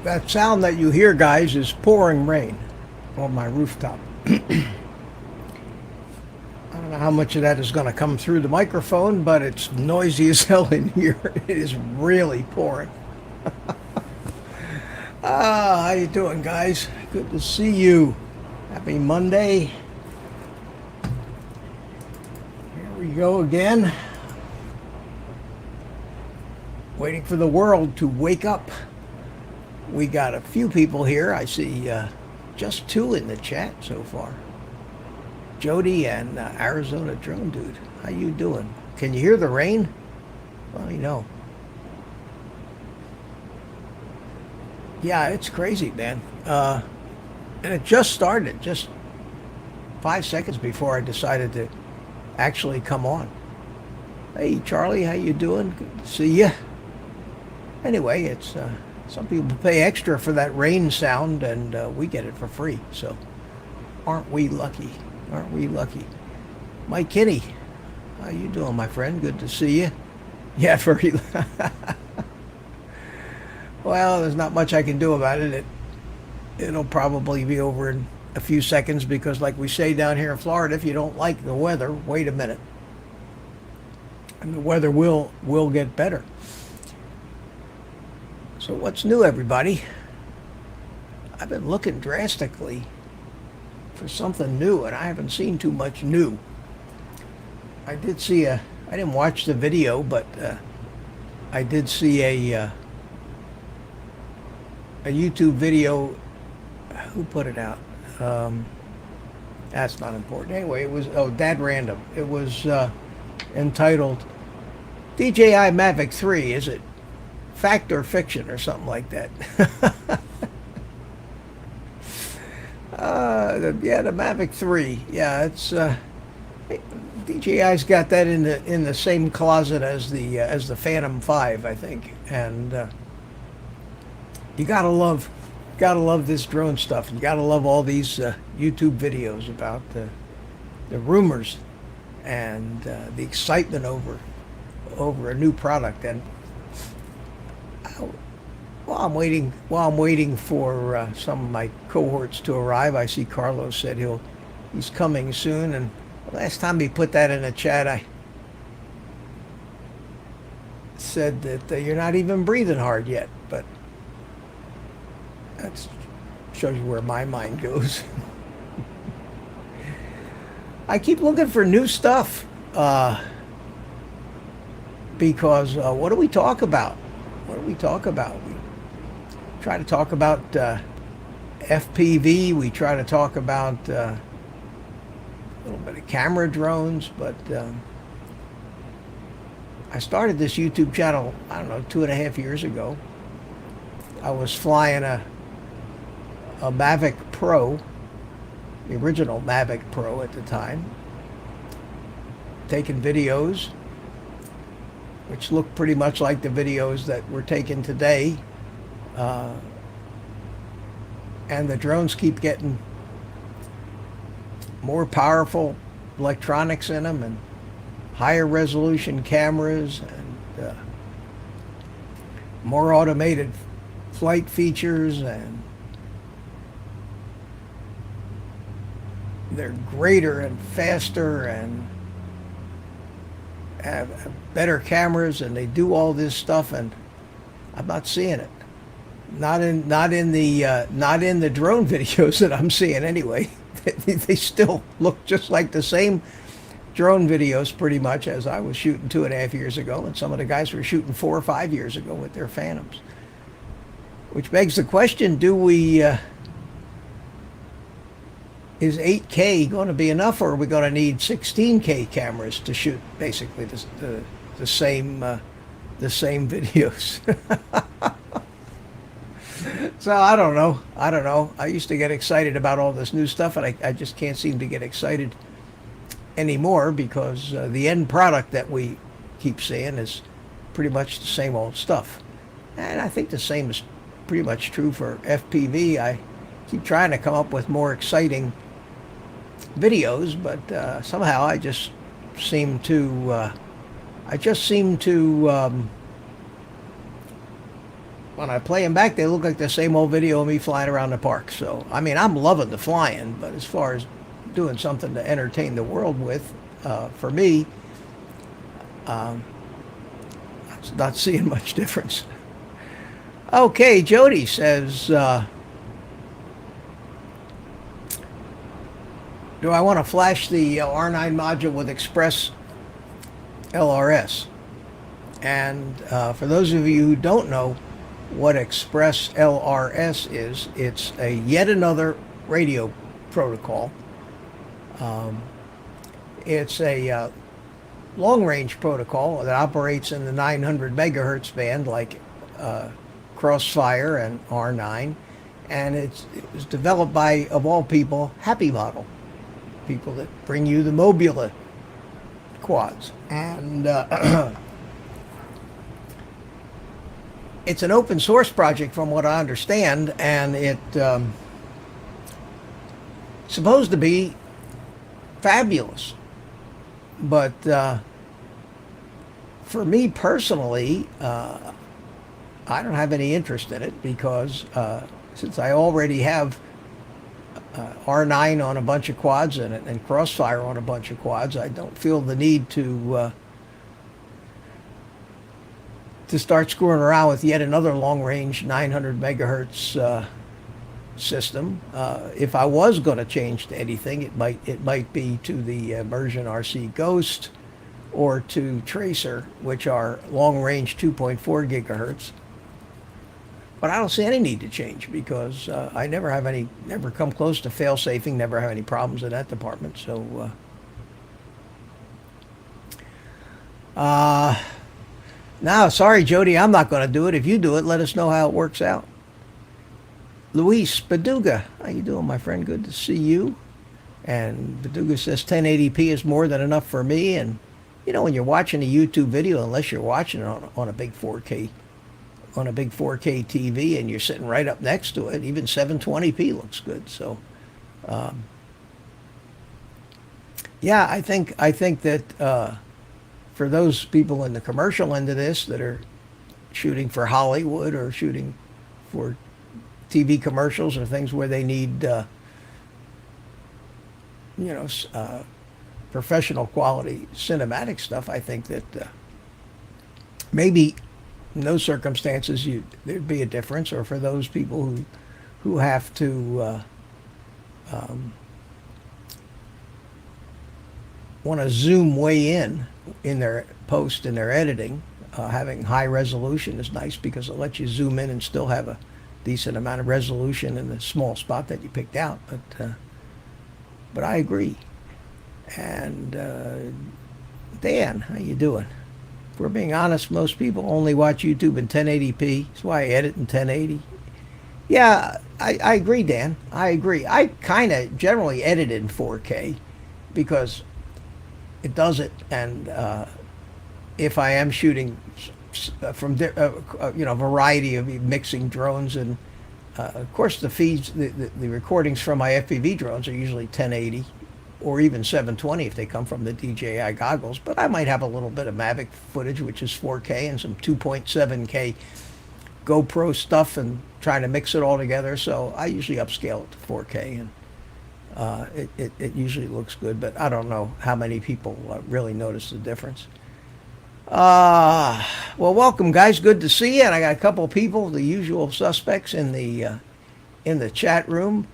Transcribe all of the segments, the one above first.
That sound that you hear, guys, is pouring rain on my rooftop. I don't know how much of that is going to come through the microphone, but it's noisy as hell in here. It is really pouring. How you doing, guys? Good to see you. Happy Monday. Here we go again. Waiting for the world to wake up. We got a few people here. I see just two in the chat so far. Jody and Arizona Drone Dude. How you doing? Can you hear the rain? Let me know. Yeah, it's crazy, man. And it just started, just 5 seconds before I decided to actually come on. Hey, Charlie, how you doing? Good to see you. Anyway, it's some people pay extra for that rain sound, and we get it for free. So, aren't we lucky? Aren't we lucky? Mike Kinney, how you doing, my friend? Good to see you. Yeah, very. Well, there's not much I can do about it. It'll probably be over in a few seconds because, like we say down here in Florida, if you don't like the weather, wait a minute, and the weather will get better. So what's new, everybody? I've been looking drastically for something new, and I haven't seen too much new. I did see a I didn't watch the video, but I did see a YouTube video. Who put it out? That's not important. Anyway, it was Dad Random. It was entitled DJI Mavic 3. Is it fact or fiction or something like that? The Mavic 3. Yeah, it's DJI's got that in the same closet as the Phantom 5, I think. And you gotta love this drone stuff. You gotta love all these YouTube videos about the rumors and the excitement over a new product. And while I'm waiting for some of my cohorts to arrive, I see Carlos said he's coming soon. And last time he put that in a chat, I said that you're not even breathing hard yet, but that shows you where my mind goes. I keep looking for new stuff because what do we talk about? What do we talk about? We try to talk about FPV. We try to talk about a little bit of camera drones, but I started this YouTube channel, I don't know, 2.5 years ago. I was flying a Mavic Pro, the original Mavic Pro at the time, taking videos, which look pretty much like the videos that we're taking today. And the drones keep getting more powerful electronics in them and higher resolution cameras and more automated flight features, and they're greater and faster and have better cameras, and they do all this stuff, and I'm not seeing it. Not in the drone videos that I'm seeing anyway. They still look just like the same drone videos pretty much as I was shooting 2.5 years ago, and some of the guys were shooting 4 or 5 years ago with their Phantoms. Which begs the question, is 8K going to be enough, or are we going to need 16K cameras to shoot basically the same videos? So I don't know. I used to get excited about all this new stuff, and I just can't seem to get excited anymore because the end product that we keep seeing is pretty much the same old stuff. And I think the same is pretty much true for FPV. I keep trying to come up with more exciting videos, but somehow I just seem to when I play them back, they look like the same old video of me flying around the park. So, I mean, I'm loving the flying, but as far as doing something to entertain the world with, for me, I'm not seeing much difference. Okay, Jody says, do I want to flash the R9 module with Express LRS? And for those of you who don't know what Express LRS is, it's yet another radio protocol. It's a long-range protocol that operates in the 900 megahertz band like Crossfire and R9, and it was developed by, of all people, Happy Model, people that bring you the Mobula quads. And it's an open source project from what I understand, and it's supposed to be fabulous. But for me personally, I don't have any interest in it because since I already have R9 on a bunch of quads and Crossfire on a bunch of quads, I don't feel the need to start screwing around with yet another long-range 900 megahertz system. If I was going to change to anything, it might be to the Immersion RC Ghost or to Tracer, which are long-range 2.4 gigahertz. But I don't see any need to change because I never come close to fail-safing, never have any problems in that department. So, now, sorry, Jody, I'm not going to do it. If you do it, let us know how it works out. Luis Beduga, how you doing, my friend? Good to see you. And Beduga says 1080p is more than enough for me. And you know, when you're watching a YouTube video, unless you're watching it on a big 4K TV and you're sitting right up next to it, even 720p looks good. So, yeah, I think that for those people in the commercial end of this that are shooting for Hollywood or shooting for TV commercials or things where they need, professional quality cinematic stuff, I think that maybe in those circumstances there'd be a difference. Or for those people who have to want to zoom way in their post and their editing, having high resolution is nice because it lets you zoom in and still have a decent amount of resolution in the small spot that you picked out. But I agree. And Dan, how you doing? If we're being honest, most people only watch YouTube in 1080p. That's why I edit in 1080. Yeah, I agree, Dan. I agree. I kind of generally edit in 4K because it does it. And if I am shooting from a variety of mixing drones, and of course the feeds, the recordings from my FPV drones are usually 1080 or even 720 if they come from the DJI goggles. But I might have a little bit of Mavic footage, which is 4K, and some 2.7K GoPro stuff, and trying to mix it all together. So I usually upscale it to 4K, and it usually looks good. But I don't know how many people really notice the difference. Well, welcome, guys. Good to see you. And I got a couple of people, the usual suspects, in the chat room.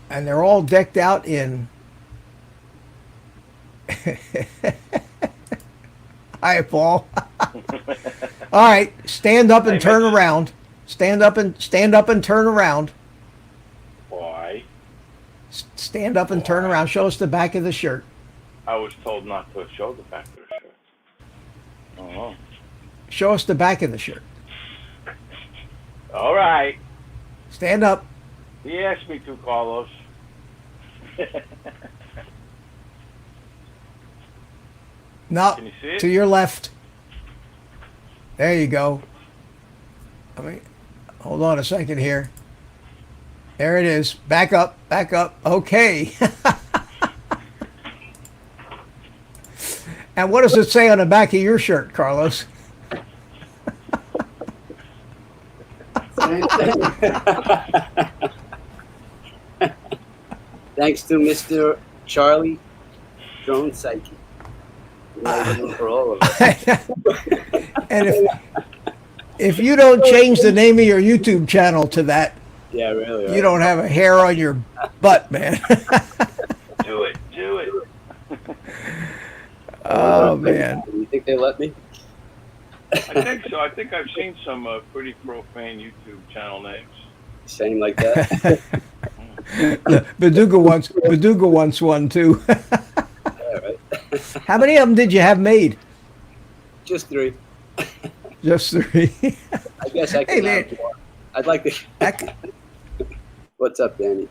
And they're all decked out in. Hi, Paul. All right, stand up and turn around. Stand up and turn around. Why? Stand up and turn around. Show us the back of the shirt. I was told not to show the back of the shirt. Oh. Show us the back of the shirt. All right. Stand up. He asked me to, Carlos. No, Can you see it? to your left. There you go. I mean, hold on a second here. There it is. Back up, back up. Okay. And what does it say on the back of your shirt, Carlos? Thanks to Mr. Charlie Drone Psyche. For all of us. And if you don't change the name of your YouTube channel to that, Yeah, really. Right? you don't have a hair on your butt, man. Do it. Oh, man. You think they let me? I think so. I think I've seen some pretty profane YouTube channel names. Same like that. Beduga wants one too. Yeah, right. How many of them did you have made? Just 3. Just 3. I guess I Hey, can man. have more. I'd like to. What's up, Danny?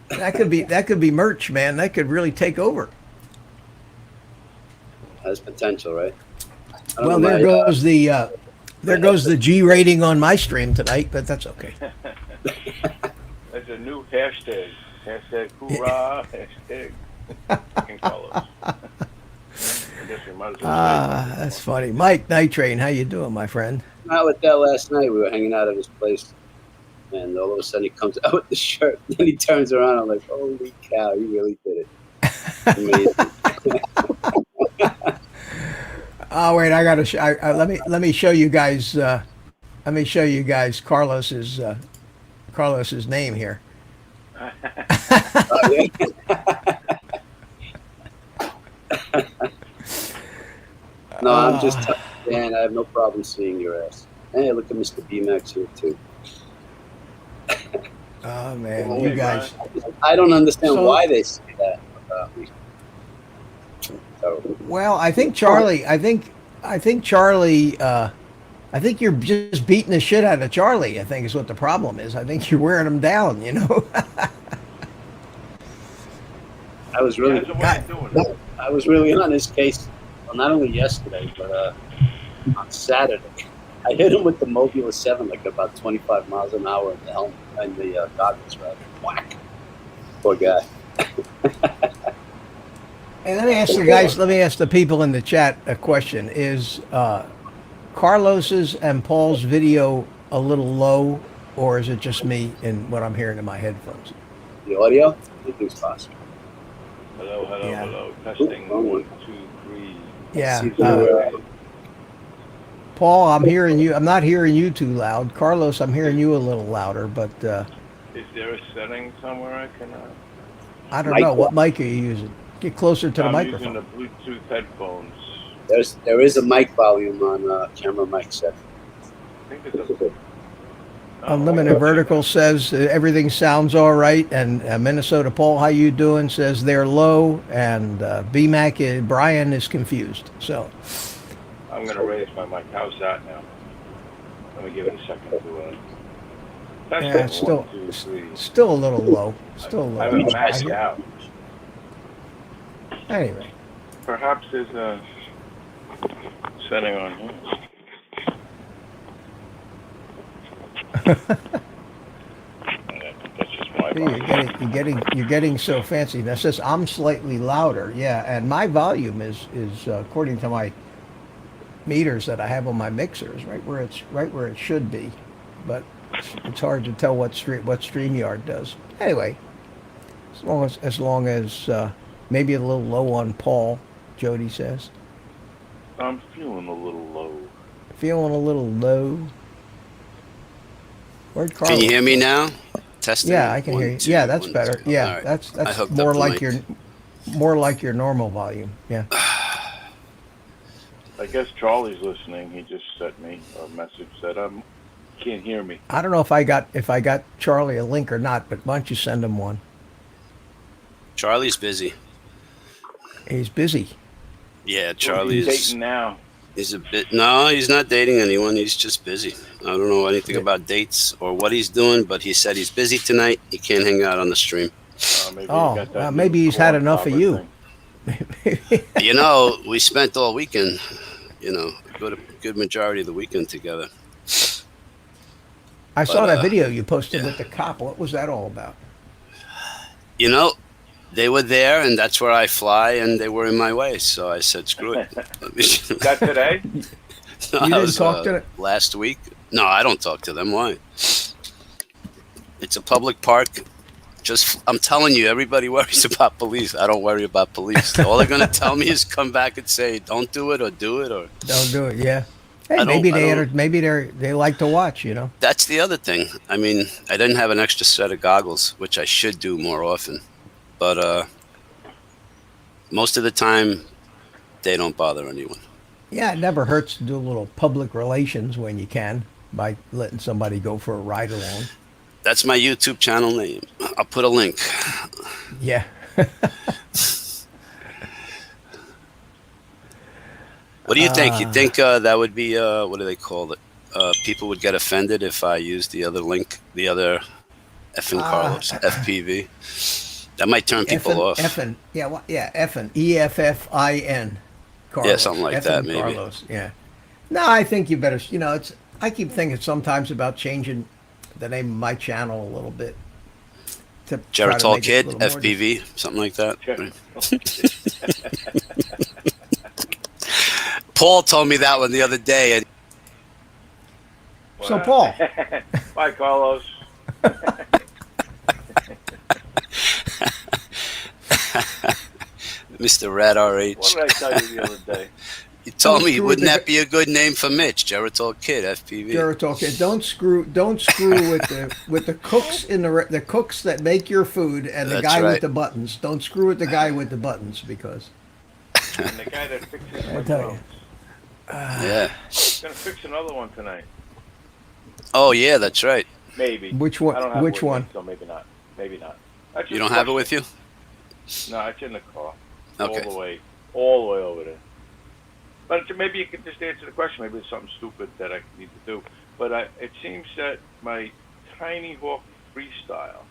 That could be merch, man. That could really take over. Has potential, right? I don't Well, know there goes the G rating on my stream tonight, but that's okay. There's a new hashtag. Hashtag hoorah. Hashtag fucking Carlos. I guess we might as well say That's funny. Mike Nitrain, how you doing, my friend? out with that last night. We were hanging out at his place, and all of a sudden he comes out with the shirt. Then he turns around. I'm like, holy cow, you really did it. Amazing. Oh wait, I gotta let me show you guys. Let me show you guys Carlos's name here. Oh, yeah. No, I'm just telling you, Dan, I have no problem seeing your ass. Hey, look at Mr. B-Max here, too. Oh man, Hey, you guys. I don't understand So- why they say that about me. Terrible. Well, I think Charlie. I think Charlie. I think you're just beating the shit out of Charlie. I think is what the problem is. I think you're wearing him down. You know. I was really, There's a way of doing it. I was really on his case. Well, not only yesterday, but on Saturday, I hit him with the Mobula 7 like about 25 miles an hour in the helmet and the goggles, right? Whack. Poor guy. And let me ask the guys. Let me ask the people in the chat a question: is Carlos's and Paul's video a little low, or is it just me and what I'm hearing in my headphones? The audio, I think it's possible. Hello, hello, Yeah. hello. Testing. 1, 2, 3. Yeah. See the, Paul, I'm hearing you. I'm not hearing you too loud. Carlos, I'm hearing you a little louder, but Is there a setting somewhere I can? I don't Mic. know. What mic are you using? Get closer to the I'm microphone. using the Bluetooth headphones. there is a mic volume on camera mic set. I think there's a. Unlimited Vertical says everything sounds all right, and Minnesota Paul, how you doing? Says they're low, and BMAC Brian is confused. So I'm going to raise my mic. How's that now? Let me give it a second to. That's yeah, it's still 1, 2, 3. still a little low. Still a I little haven't low. maxed out. Anyway, Perhaps there's a setting on here. That's just my see, volume. you're getting so fancy. That says I'm slightly louder. Yeah, and my volume is according to my meters that I have on my mixers, right where it should be, but it's hard to tell what StreamYard does. Anyway, as long as maybe a little low on Paul, Jody says. I'm feeling a little low. Feeling a little low. Where'd Carlos? Can you hear me now? Testing. Yeah, I can One, hear you. two, Yeah, that's 1, better. 2. Yeah, All right. that's I hooked more up the like mic. your normal volume. Yeah. I guess Charlie's listening. He just sent me a message that can't hear me. I don't know if I got Charlie a link or not, but why don't you send him one? Charlie's busy. He's busy. Yeah, He's Charlie's. dating now. He's a bit. No, he's not dating anyone. He's just busy. I don't know anything about dates or what he's doing, but he said he's busy tonight. He can't hang out on the stream. Maybe he Oh, got that maybe new he's had corn enough of popper you. thing. You know, we spent all weekend. You know, a good majority of the weekend together. I saw But, that video you posted yeah. with the cop. What was that all about? You know, they were there, and that's where I fly, and they were in my way. So I said, "Screw it." Is that today? No, You that didn't was, talk to them? last week. No, I don't talk to them. Why? It's a public park. I'm telling you, everybody worries about police. I don't worry about police. All they're gonna tell me is come back and say, "Don't do it," or "Do it," or Don't do it. Yeah. Hey, I don't- maybe I don't- maybe they like to watch. You know. that's the other thing. I mean, I didn't have an extra set of goggles, which I should do more often. But most of the time, they don't bother anyone. Yeah, it never hurts to do a little public relations when you can by letting somebody go for a ride along. That's my YouTube channel name. I'll put a link. Yeah. What do you think? You think that would be what do they call it? People would get offended if I used the other link, the other effing Carlos FPV. That might turn people off. Effin, yeah, Effin, EFFIN. Carlos. Yeah, something like that, maybe. Carlos, yeah. No, I think you better. You know, I keep thinking sometimes about changing the name of my channel a little bit. To try to Geritol make it a Kid little more FPV, something like that. Paul told me that one the other day, and So, Paul. Bye, Carlos. Mr. Rad RH. What did I tell you the other day? You told me, screw wouldn't the- that be a good name for Mitch? Geritol Kid, FPV. Geritol. Don't screw with the cooks the cooks that make your food and the That's guy with right. the buttons. Don't screw with the guy with the buttons because And the guy that fixes my tell you. phones. Yeah. Gonna fix another one tonight. Oh, yeah, that's right. Maybe. Which one- I don't have which it with one? Me, so maybe not. Maybe not. That's You just don't have it question. with you? No, it's in the car. Okay. All the way over there. But maybe you could just answer the question. Maybe it's something stupid that I need to do. But it seems that my Tiny Hawk Freestyle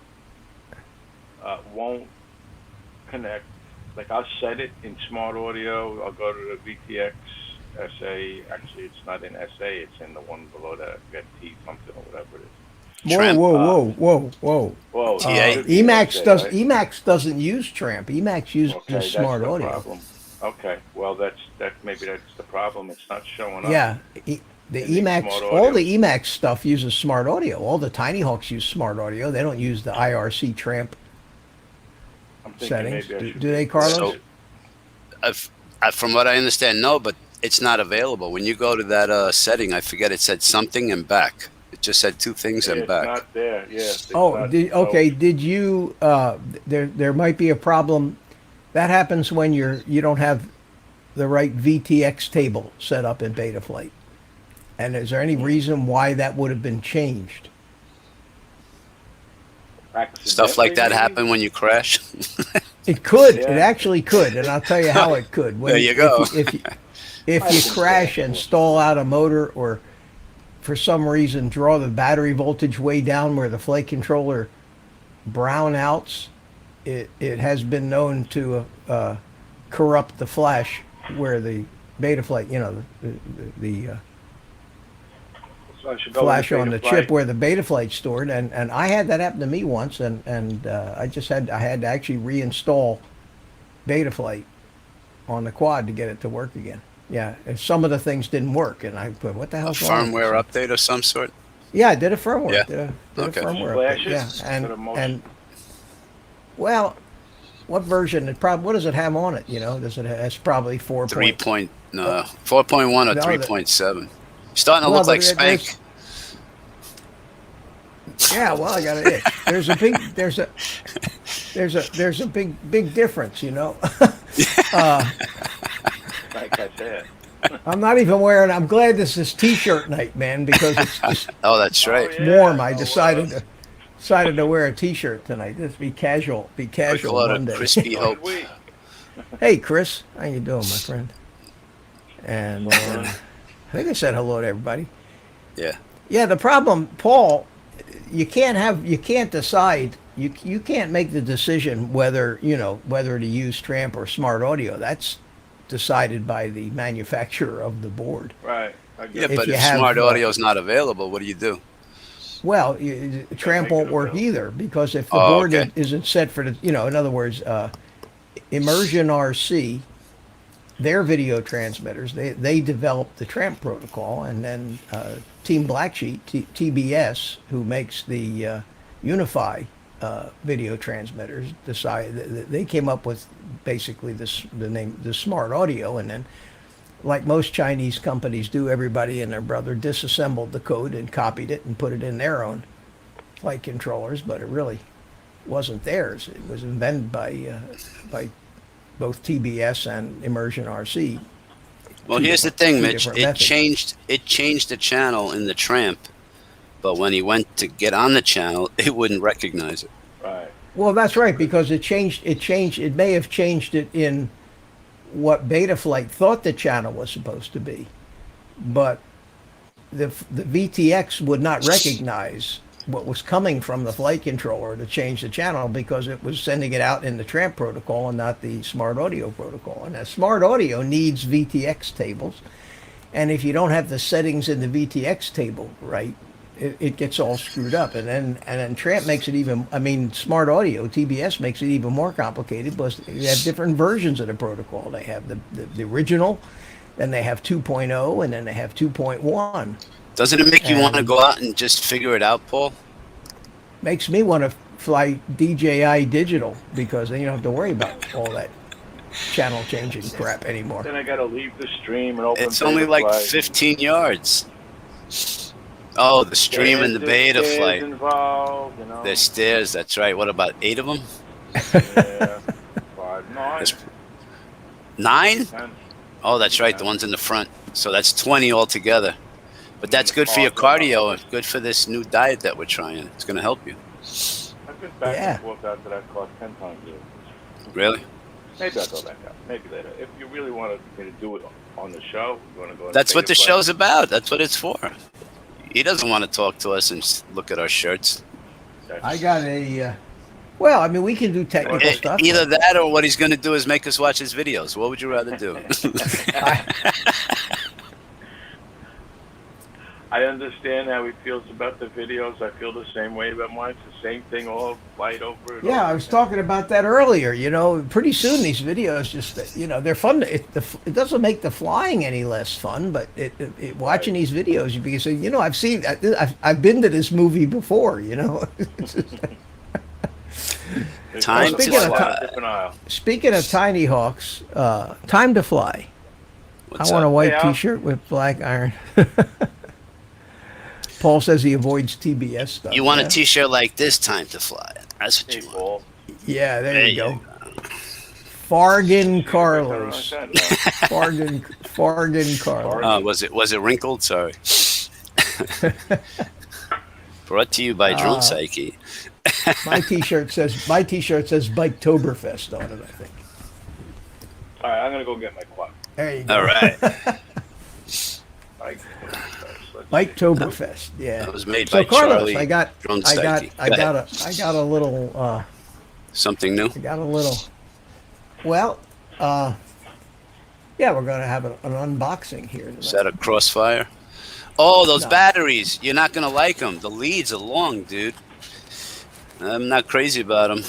won't connect. Like I'll set it in Smart Audio. I'll go to the VTX SA. Actually, it's not in SA. It's in the one below that. I forget T something or whatever it is. Tramp. Whoa. Whoa. TA? it should be Emacs SA, does right? Emacs doesn't use Tramp. Emacs uses Okay, that's Smart the Audio. problem. Okay, well maybe that's the problem. It's not showing up. Yeah, the It needs Emacs, Smart all Audio. the Emacs stuff uses Smart Audio. All the Tiny Hawks use Smart Audio. They don't use the IRC Tramp I'm thinking settings. maybe I Do, should do they, be- Carlos? So, from what I understand, no, but it's not available. When you go to that setting, I forget it said something and back. It just said two things Yeah, and it's back. not there. Yeah. it's Oh, not- okay. Did you? There might be a problem. That happens when you don't have the right VTX table set up in Betaflight. And is there any reason why that would have been changed? Stuff like that Accidentally, happen when you crash. It could. Yeah. It actually could, and I'll tell you how it could. There you go. If you crash and stall out a motor, or for some reason draw the battery voltage way down where the flight controller brownouts, it has been known to corrupt the flash where the Betaflight, the So I should go flash with on the Betaflight. chip where the Betaflight's stored, and I had that happen to me once, and I had to actually reinstall Betaflight on the quad to get it to work again. Yeah, and some of the things didn't work, and I put, what the A hell's wrong? with firmware this? update of some sort. Yeah, I did a firmware. Yeah. Did Okay. a firmware Flashes update. Yeah, to the most- and well, what version? What does it have on it? Does it? It's probably 4. 4.1 or No, 3.7. Starting to Well, look like but there's- Spank. Yeah, well, I got an itch. There's a big difference, Like I said. I'm not even wearing. I'm glad this is T-shirt night, man, because it's just Oh, that's right. yeah. warm. I Oh, decided to wear a T-shirt tonight. Just be casual. Be Quick casual load Monday. of crispy So hope. did we. Hey, Chris, how you doing, my friend? And I think I said hello to everybody. Yeah. Yeah, the problem, Paul, you can't decide. You can't make the decision whether to use Tramp or Smart Audio. That's decided by the manufacturer of the board. Right. I Yeah, get it. but you if have, smart audio is not available, what do you do? Well, Tramp make won't it work available. either because if the Oh, board okay. isn't set for the, in other words, Immersion RC, their video transmitters, they developed the Tramp protocol, and then Team Blacksheet, TBS, who makes the Unify video transmitters, they came up with basically the Smart Audio, and then, like most Chinese companies do, everybody and their brother disassembled the code and copied it and put it in their own flight controllers, but it really wasn't theirs. It was invented by both TBS and Immersion RC. Well, Two here's the different- thing, two Mitch. different It methods. changed the channel in the Tramp, but when he went to get on the channel, it wouldn't recognize it. Right. Well, that's right, because it may have changed it in what Betaflight thought the channel was supposed to be, but the VTX would not recognize what was coming from the flight controller to change the channel because it was sending it out in the Tramp protocol and not the Smart Audio protocol. And that Smart Audio needs VTX tables, and if you don't have the settings in the VTX table right, it gets all screwed up. And then Tramp makes it even, Smart Audio, TBS, makes it even more complicated because you have different versions of the protocol. They have the original, then they have 2.0, and then they have 2.1. Doesn't it make you want to And- go out and just figure it out, Paul? Makes me want to fly DJI digital because then you don't have to worry about all that channel changing crap anymore. Then I gotta leave the stream and open. It's only like Betaflight. 15 yards. Oh, the stream and the beta There's flight. involved, you know. There's stairs. That's right. What about 8 of them? Yeah, 5, 9, There's 9? 10. Oh, that's right. The ones in the front. So that's 20 altogether. But that's good for your cardio and good for this new diet that we're trying. It's going to help you. I've been back Yeah. and forth out to that cost 10 times a year. Really? Maybe I'll go back out. Maybe later. If you really want me to do it on the show, you want to go. That's what the Betaflight. show's about. That's what it's for. He doesn't want to talk to us and look at our shirts. I got a. Well, I mean, we can do technical stuff. Either that or what he's going to do is make us watch his videos. What would you rather do? I understand how he feels about the videos. I feel the same way about mine. It's the same thing, all light over it. Yeah, I was talking about that earlier. You know, pretty soon these videos just, you know, they're fun. It doesn't make the flying any less fun, but watching these videos, you can say, you know, I've been to this movie before. You know. Time to Speaking of fly. Different aisle. Speaking of tiny hawks, time to fly. What's I want a up? white Hey, Al. T-shirt with black iron. Paul says he avoids TBS stuff. You want yeah. a T-shirt like this? Time to fly. That's what Hey, you want. Paul. Yeah, there There you go. you Fargan Like Carlos. that, Fargan Carlos. Was it wrinkled? Sorry. Brought to you by Drone Psyche. My T-shirt says Biketoberfest on it. I think. All right, I'm gonna go get my quad. There you go. All right. Like, Biketoberfest. Yeah. That was made So by Carlos, Charlie. I got Drone a little. Something new. I got a little. Well, yeah, we're gonna have an unboxing here Is tonight. that a Crossfire? Oh, those No. batteries. You're not going to like them. The leads are long, dude. I'm not crazy about them.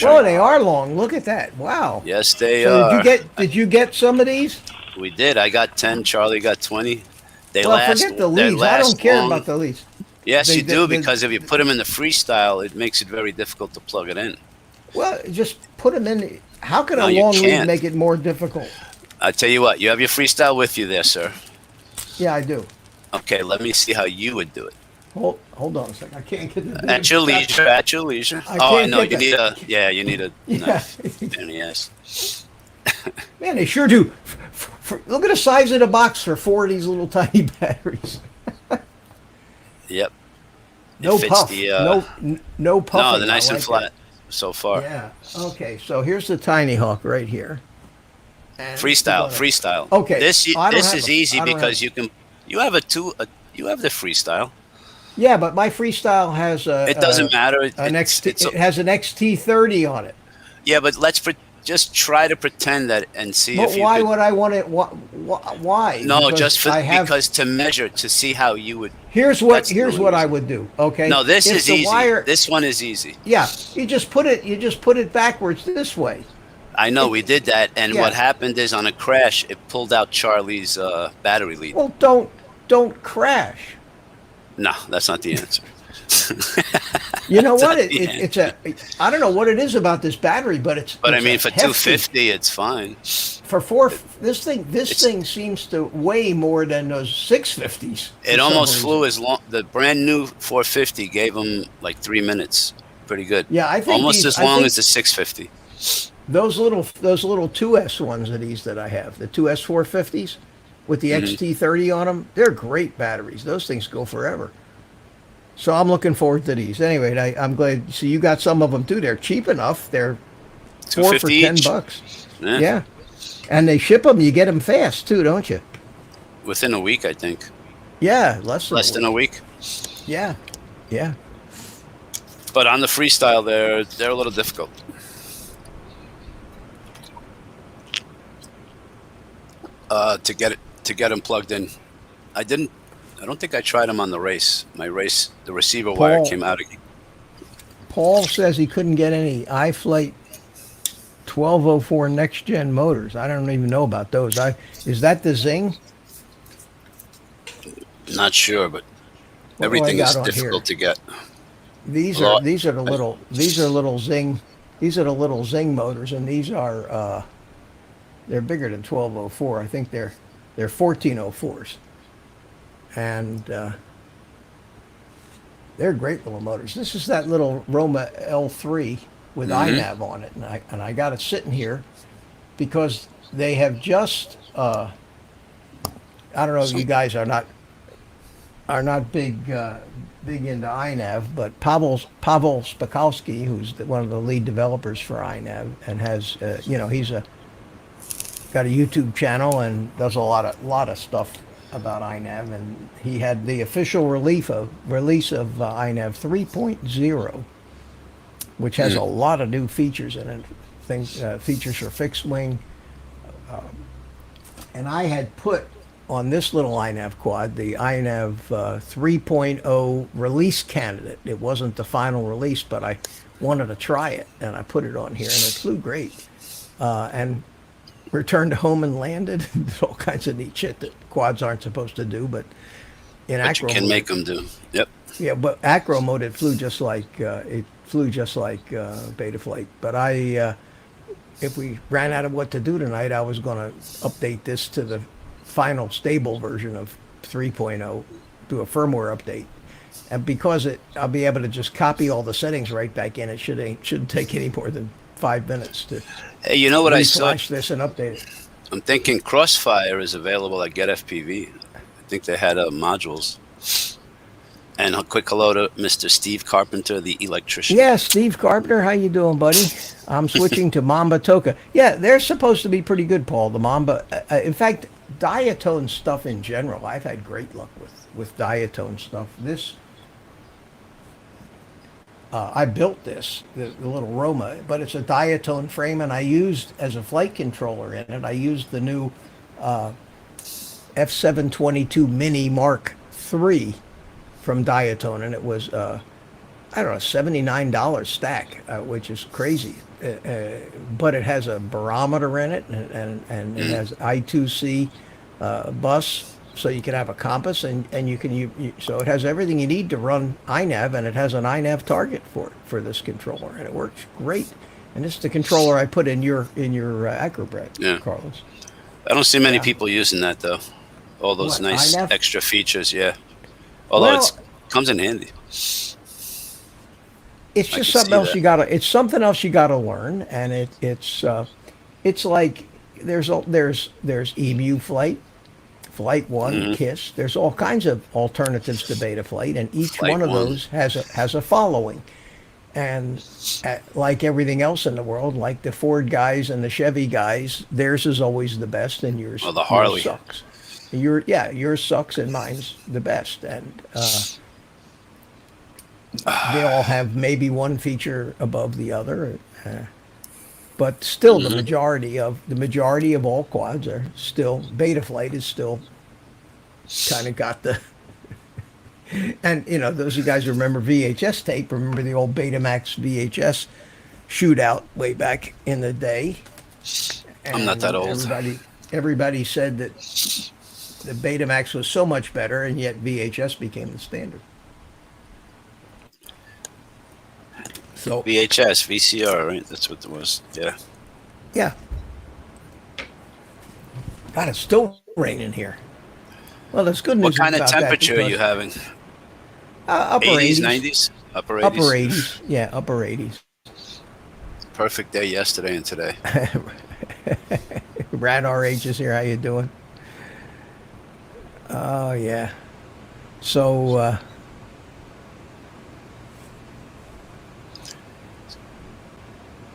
Oh, they are long. Look at that. Wow. Yes, they So are. did you get some of these? We did. I got 10. Charlie got 20. They Well, last. forget the they leads. I last don't care long. about the leads. Yes, they- you do, they- because if you put them in the freestyle, it makes it very difficult to plug it in. Well, just put them in. How can No, a you long lead can't. make it more difficult? I tell you what, you have your freestyle with you there, sir. Yeah, I do. Okay, let me see how you would do it. Hold on a second. I can't get the At your leisure, at your leisure. I Oh, I can't know. get You that. need you need a Yeah. knife. Pain in the ass. Man, they sure do. Look at the size of the box for 4 of these little tiny batteries. Yep. No fits puff. the, No puffing. No, they're nice I and like flat that. so far. Yeah. Okay, so here's the tiny hawk right here. And Freestyle, we're gonna- freestyle. Okay, This I don't this have is a- easy I don't because have- you can. You have you have the freestyle. Yeah, but my freestyle has a. It doesn't matter. An It's- XT, it's- it has an XT30 on it. yeah, but just try to pretend that and see But if you why could. would I want it? Why? No, Because just for I have. because to measure to see how you would. Here's what that's the only I reason. would do. Okay. No, this If is the easy. Wire, This one is easy. yeah, you just put it backwards this way. I know we did that, and Yeah. what happened is on a crash, it pulled out Charlie's battery lead. Well, don't crash. No, that's not the answer. You know That's what? not the answer. I don't know what it is about this battery, but it's. But I it's mean, a for hefty- 250, it's fine. For four, this It's- thing seems to weigh more than those 650s. for It some almost reason. flew as long. The brand new 450 gave him like 3 minutes. Pretty good. Yeah, I think Almost these- as I long think as the 650. those little 2S ones of these that I have, the 2S 450s with the Mhm. XT30 on them, they're great batteries. Those things go forever. So I'm looking forward to these. Anyway, I'm glad. So you got some of them too. They're cheap enough. They're 4 for 250 each. $10. Yeah, and they ship them. You get them fast too, don't you? Within a week, I think. Yeah, less Than a week. Yeah, yeah. But on the freestyle, they're a little difficult. To get them plugged in. I don't think I tried them on the race. My race, the receiver wire Paul. came out again. Paul says he couldn't get any iFlight 1204 next gen motors. I don't even know about those. Is that the Zing? Not sure, but What do I everything got is on difficult to get. These Well, are the little Zing. These are the little Zing motors, and these are They're bigger than 1204. I think they're 1404s, and they're great little motors. This is that little Roma L3 with iNav on it, and I got it sitting here because they have just. I don't know if you guys are not big into iNav, but Pavel Spakowski, who's one of the lead developers for iNav, and has he's got a YouTube channel and does a lot of stuff about iNav, and he had the official release of iNav 3.0, which has a lot of new features in it. Features for fixed wing, and I had put on this little iNav quad the iNav 3.0 release candidate. It wasn't the final release, but I wanted to try it, and I put it on here, and it flew great. And returned home and landed. Did all kinds of neat shit that quads aren't supposed to do, but in But acro you can mode, make them do. Yep. yeah, but acro mode it flew just like Betaflight. But if we ran out of what to do tonight, I was going to update this to the final stable version of 3.0, do a firmware update. And because I'll be able to just copy all the settings right back in. It shouldn't take any more than 5 minutes to Hey, you know what I saw? reflash this and update it. I'm thinking Crossfire is available at Get FPV. I think they had modules. And a quick hello to Mr. Steve Carpenter, the electrician. Yeah, Steve Carpenter, how you doing, buddy? I'm switching to Mamba Toka. Yeah, they're supposed to be pretty good, Paul. The Mamba, in fact, diatone stuff in general, I've had great luck with diatone stuff. This, I built this, the little Roma, but it's a diatone frame, and I used, as a flight controller in it, I used the new F722 Mini Mark III from Diatone, and it was I don't know, $79 stack, which is crazy. But it has a barometer in it, and it has I2C bus, so you can have a compass, and you can so it has everything you need to run iNav, and it has an iNav target for this controller, and it works great. And this is the controller I put in your Acrobat, Yeah. Carlos. I don't see many Yeah. people using that, though. All those What, nice iNav? extra features, yeah. Although Well, it comes in handy. It's I just can something see else that. you gotta. It's something else you gotta learn, and it's like there's Emu Flight, Flight One, KISS. There's all kinds of alternatives to Betaflight, and each Flight one of One. those has a following. And like everything else in the world, like the Ford guys and the Chevy guys, theirs is always the best, and yours, Oh, the Harley. yours sucks. Yours sucks, and mine's the best, and they all have maybe one feature above the other, but still the majority of all quads are still Betaflight is still kind of got the. And those of you guys who remember VHS tape, remember the old Betamax VHS shootout way back in the day. I'm not that old. Everybody said that the Betamax was so much better, and yet VHS became the standard. So VHS, VCR, right? That's what it was. Yeah. yeah, God, it's still raining here. Well, there's good news What kind of about that temperature are because, you having? upper 80s, 80s, 90s? Upper 80s? upper 80s, yeah, upper 80s. Perfect day yesterday and today. Radar H is here. How you doing? Oh yeah. So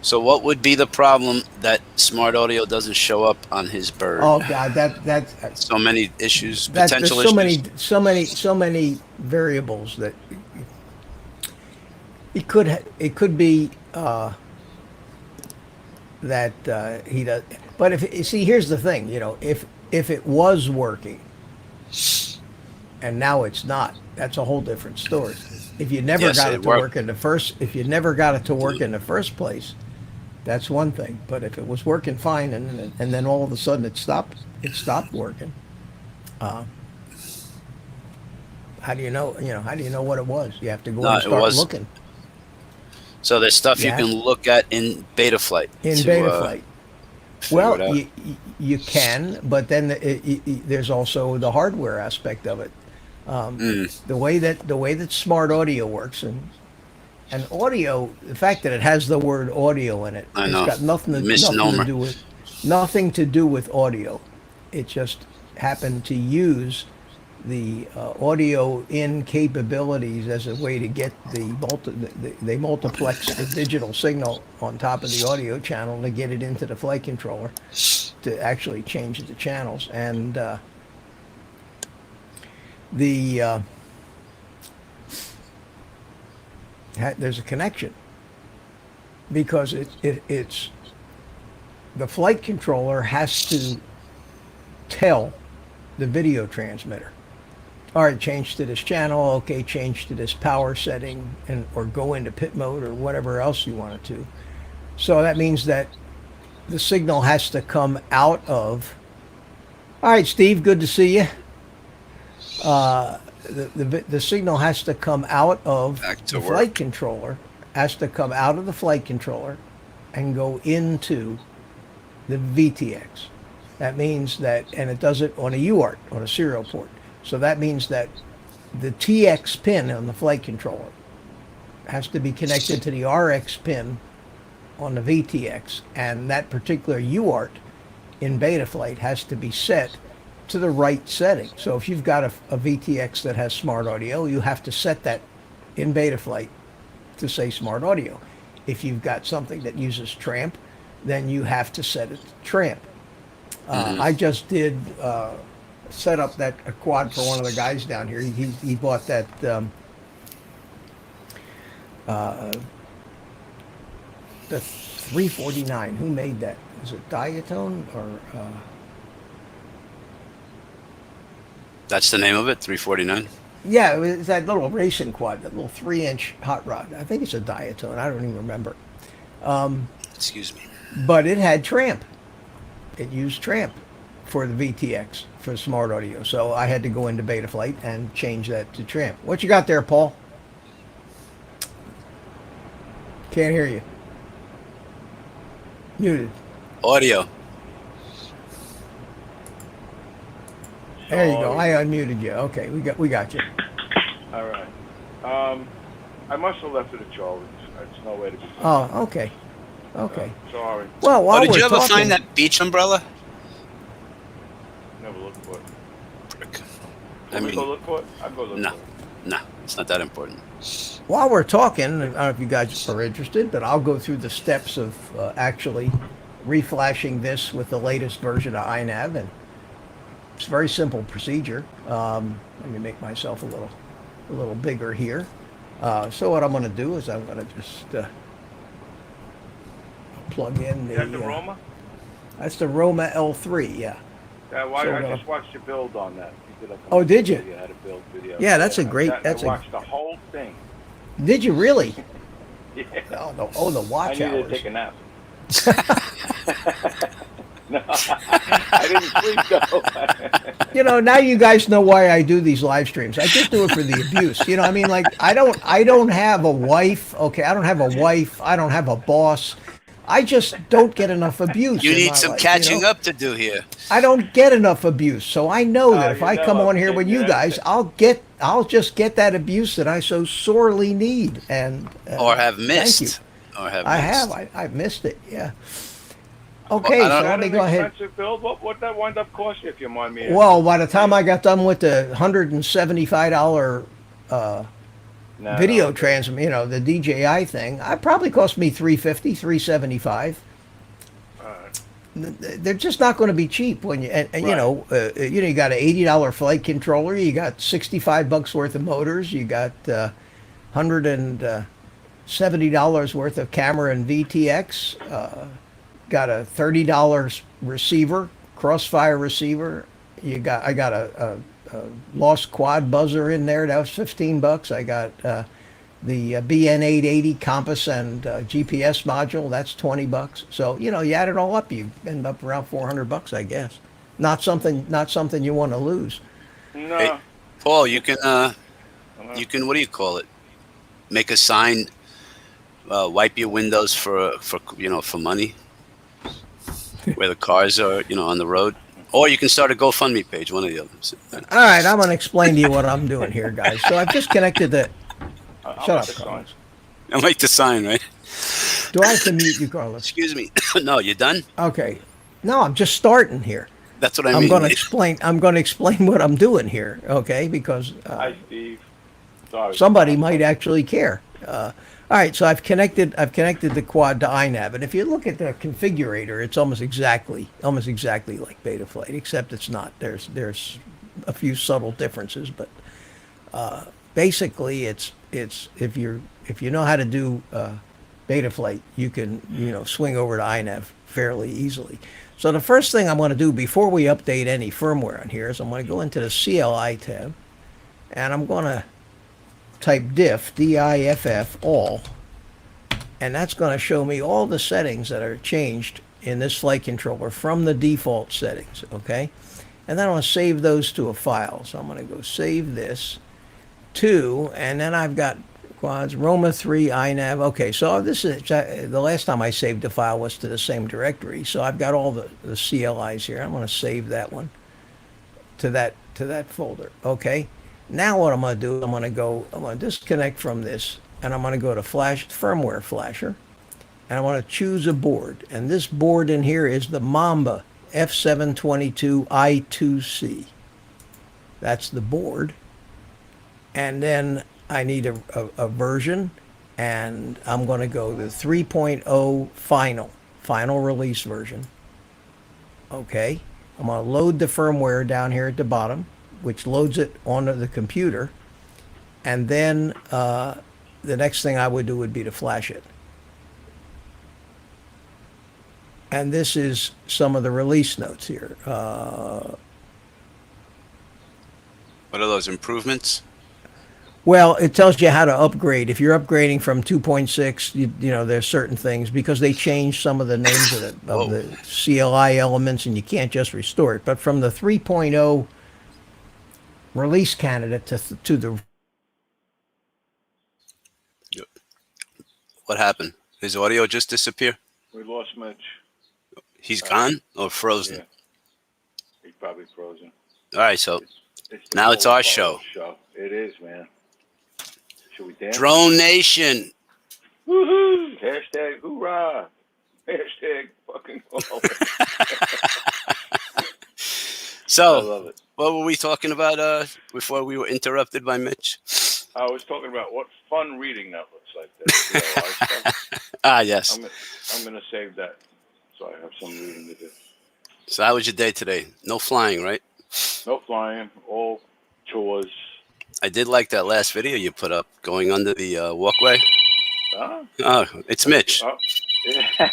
So what would be the problem that Smart Audio doesn't show up on his bird? oh God, that's So many issues, there's potential so issues. so many variables that it could be that he does. But if you see, here's the thing, if it was working and now it's not, that's a whole different story. If you never Yes, got it it to worked. work in the first, if you never got it to work in the first place, that's one thing. But if it was working fine and then all of a sudden it stopped working. How do you know? How do you know what it was? You have to go No, and it start was- looking So there's stuff Yeah. you can look at in Betaflight. in to, Betaflight. figure Well, it out. you can, but then there's also the hardware aspect of it. The way that smart audio works, and audio, the fact that it has the word audio in it, I it's know. got nothing Misnomer. to do with audio. It just happened to use the audio in capabilities as a way to get they multiplex the digital signal on top of the audio channel to get it into the flight controller to actually change the channels. And the there's a connection because it's the flight controller has to tell the video transmitter, all right, change to this channel, okay, change to this power setting, and or go into pit mode or whatever else you want it to. So that means that the signal has to come out of, all right, Steve, good to see you. The signal has to come out of Back to the work. flight controller, has to come out of the flight controller and go into the VTX. That means that, and it does it on a UART, on a serial port. So that means that the TX pin on the flight controller has to be connected to the RX pin on the VTX, and that particular UART in Betaflight has to be set to the right setting. So if you've got a VTX that has smart audio, you have to set that in Betaflight to say smart audio. If you've got something that uses Tramp, then you have to set it to Tramp. I just did set up that a quad for one of the guys down here. He bought that the 349. Who made that? Is it Diatone or? That's the name of it, 349. Yeah, it's that little racing quad, that little 3-inch hot rod. I think it's a Diatone. I don't even remember. Excuse me. But it had Tramp. It used Tramp for the VTX, for smart audio. So I had to go into Betaflight and change that to Tramp. What you got there, Paul? Can't hear you. Muted. Audio. There you go. Sorry. I unmuted you. Okay, we got you. All right. I must have left it at Charlie's. It's no way to be. Oh, okay. Okay. Sorry. Well, Oh, while did we're you ever talking, find that beach umbrella? Never looked for it. Prick. I Can we mean, go look for it? I'll go look no. for it. nah, it's not that important. while we're talking, I don't know if you guys are interested, but I'll go through the steps of actually reflashing this with the latest version of iNav, and it's a very simple procedure. Let me make myself a little bigger here. So what I'm going to do is I'm going to just plug in Is that the the. Roma? That's the Roma L3. Yeah. Why, So, I just watched your build on that. You did like a Oh, did you? You had a build video. Yeah, that's a great- I that's a- watched the whole thing. Did you really? Yeah. Oh, the I watch needed hours. to take a nap. No, I didn't sleep though. You know, now you guys know why I do these live streams. I just do it for the abuse. You know, I mean, like I don't have a wife. Okay, I don't have a wife. I don't have a boss. I just don't get enough abuse. You in need my some life, catching you know? up to do here. I don't get enough abuse, so I know that if you I know come I'm on here with kidding you you. guys, I'll just get that abuse that I so sorely need. And Or have thank missed. you. Or have I missed. have. I've missed it. Yeah. Okay, Well, I so don't- let me An go ahead. expensive build. What that wind up cost you if you mind me? asking? Well, by the time I got done with the $175 No, video no. transmit, you know, the DJI thing, it probably cost me $350, $375. They're just not going to be cheap when you, and you Right. know, you got an $80 flight controller, you got $65 worth of motors, you got $170 worth of camera and VTX, got a $30 receiver, Crossfire receiver. I got a Lost Quad buzzer in there. That was $15. I got the BN880 compass and GPS module. That's $20. So you know, you add it all up, you end up around $400, I guess. Not something you want to lose. No. Hey, Paul, you can what do you call it? Make a sign, wipe your windows for money. where the cars are, on the road. Or you can start a GoFundMe page, one of the others. All right, I'm going to explain to you what I'm doing here, guys. So I've just connected the. I'll Shut make up, a sign. Carlos. I like the sign, right? Do I have to mute you, Carlos? Excuse me. No, you done? Okay. No, I'm just starting here. That's what I I'm mean. going to explain. I'm going to explain what I'm doing here. Okay, because Hi, Steve. Sorry. somebody might actually care. All right, so I've connected the quad to iNav, and if you look at the configurator, it's almost exactly like Betaflight, except it's not. There's a few subtle differences, but basically it's if you know how to do Betaflight, you can swing over to iNav fairly easily. So the first thing I'm going to do before we update any firmware on here is I'm going to go into the CLI tab, and I'm going to type diff all, and that's going to show me all the settings that are changed in this flight controller from the default settings. Okay, and then I'm going to save those to a file. So I'm going to go save this to, and then I've got quads Roma 3 iNav. Okay, so this is the last time I saved the file was to the same directory. So I've got all the CLIs here. I'm going to save that one to that folder. Okay. Now what I'm going to do, I'm going to disconnect from this, and I'm going to go to firmware flasher, and I want to choose a board. And this board in here is the Mamba F722 I2C. That's the board. And then I need a version, and I'm going to go to 3.0 final release version. Okay. I'm going to load the firmware down here at the bottom, which loads it onto the computer, and then the next thing I would do would be to flash it. And this is some of the release notes here. What are those improvements? Well, it tells you how to upgrade. If you're upgrading from 2.6, you know, there's certain things because they changed some of the names of the CLI elements, and you can't just restore it. But from the 3.0 release candidate to the... What happened? His audio just disappear? We lost Mitch. He's gone or frozen? Yeah. He's probably frozen. All right, so It's now it's our old show. It is, man. Should we dance? Drone Nation. Woohoo! Hashtag hoorah! Hashtag fucking call. I So, love it. what were we talking about before we were interrupted by Mitch? I was talking about what fun reading that looks like. That stuff. Ah, yes. I'm gonna save that so I have some reading to do. So how was your day today? No flying, right? No flying, all chores. I did like that last video you put up going under the walkway. Huh? Oh, it's Mitch. Oh. Yeah.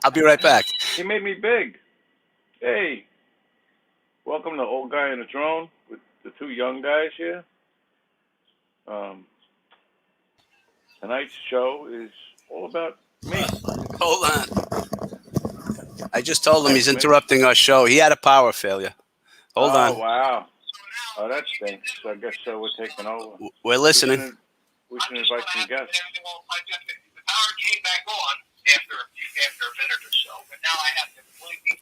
I'll be right back. He made me big. Hey, welcome to Old Guy in a Drone with the two young guys here. Tonight's show is all about me. Hold on. I just told him he's interrupting our show. He had a power failure. Hold Oh, on. wow. Oh, that stinks. I guess we're taking over. We're listening. We should invite some guests. The power came back on after a minute or so, but now I have to completely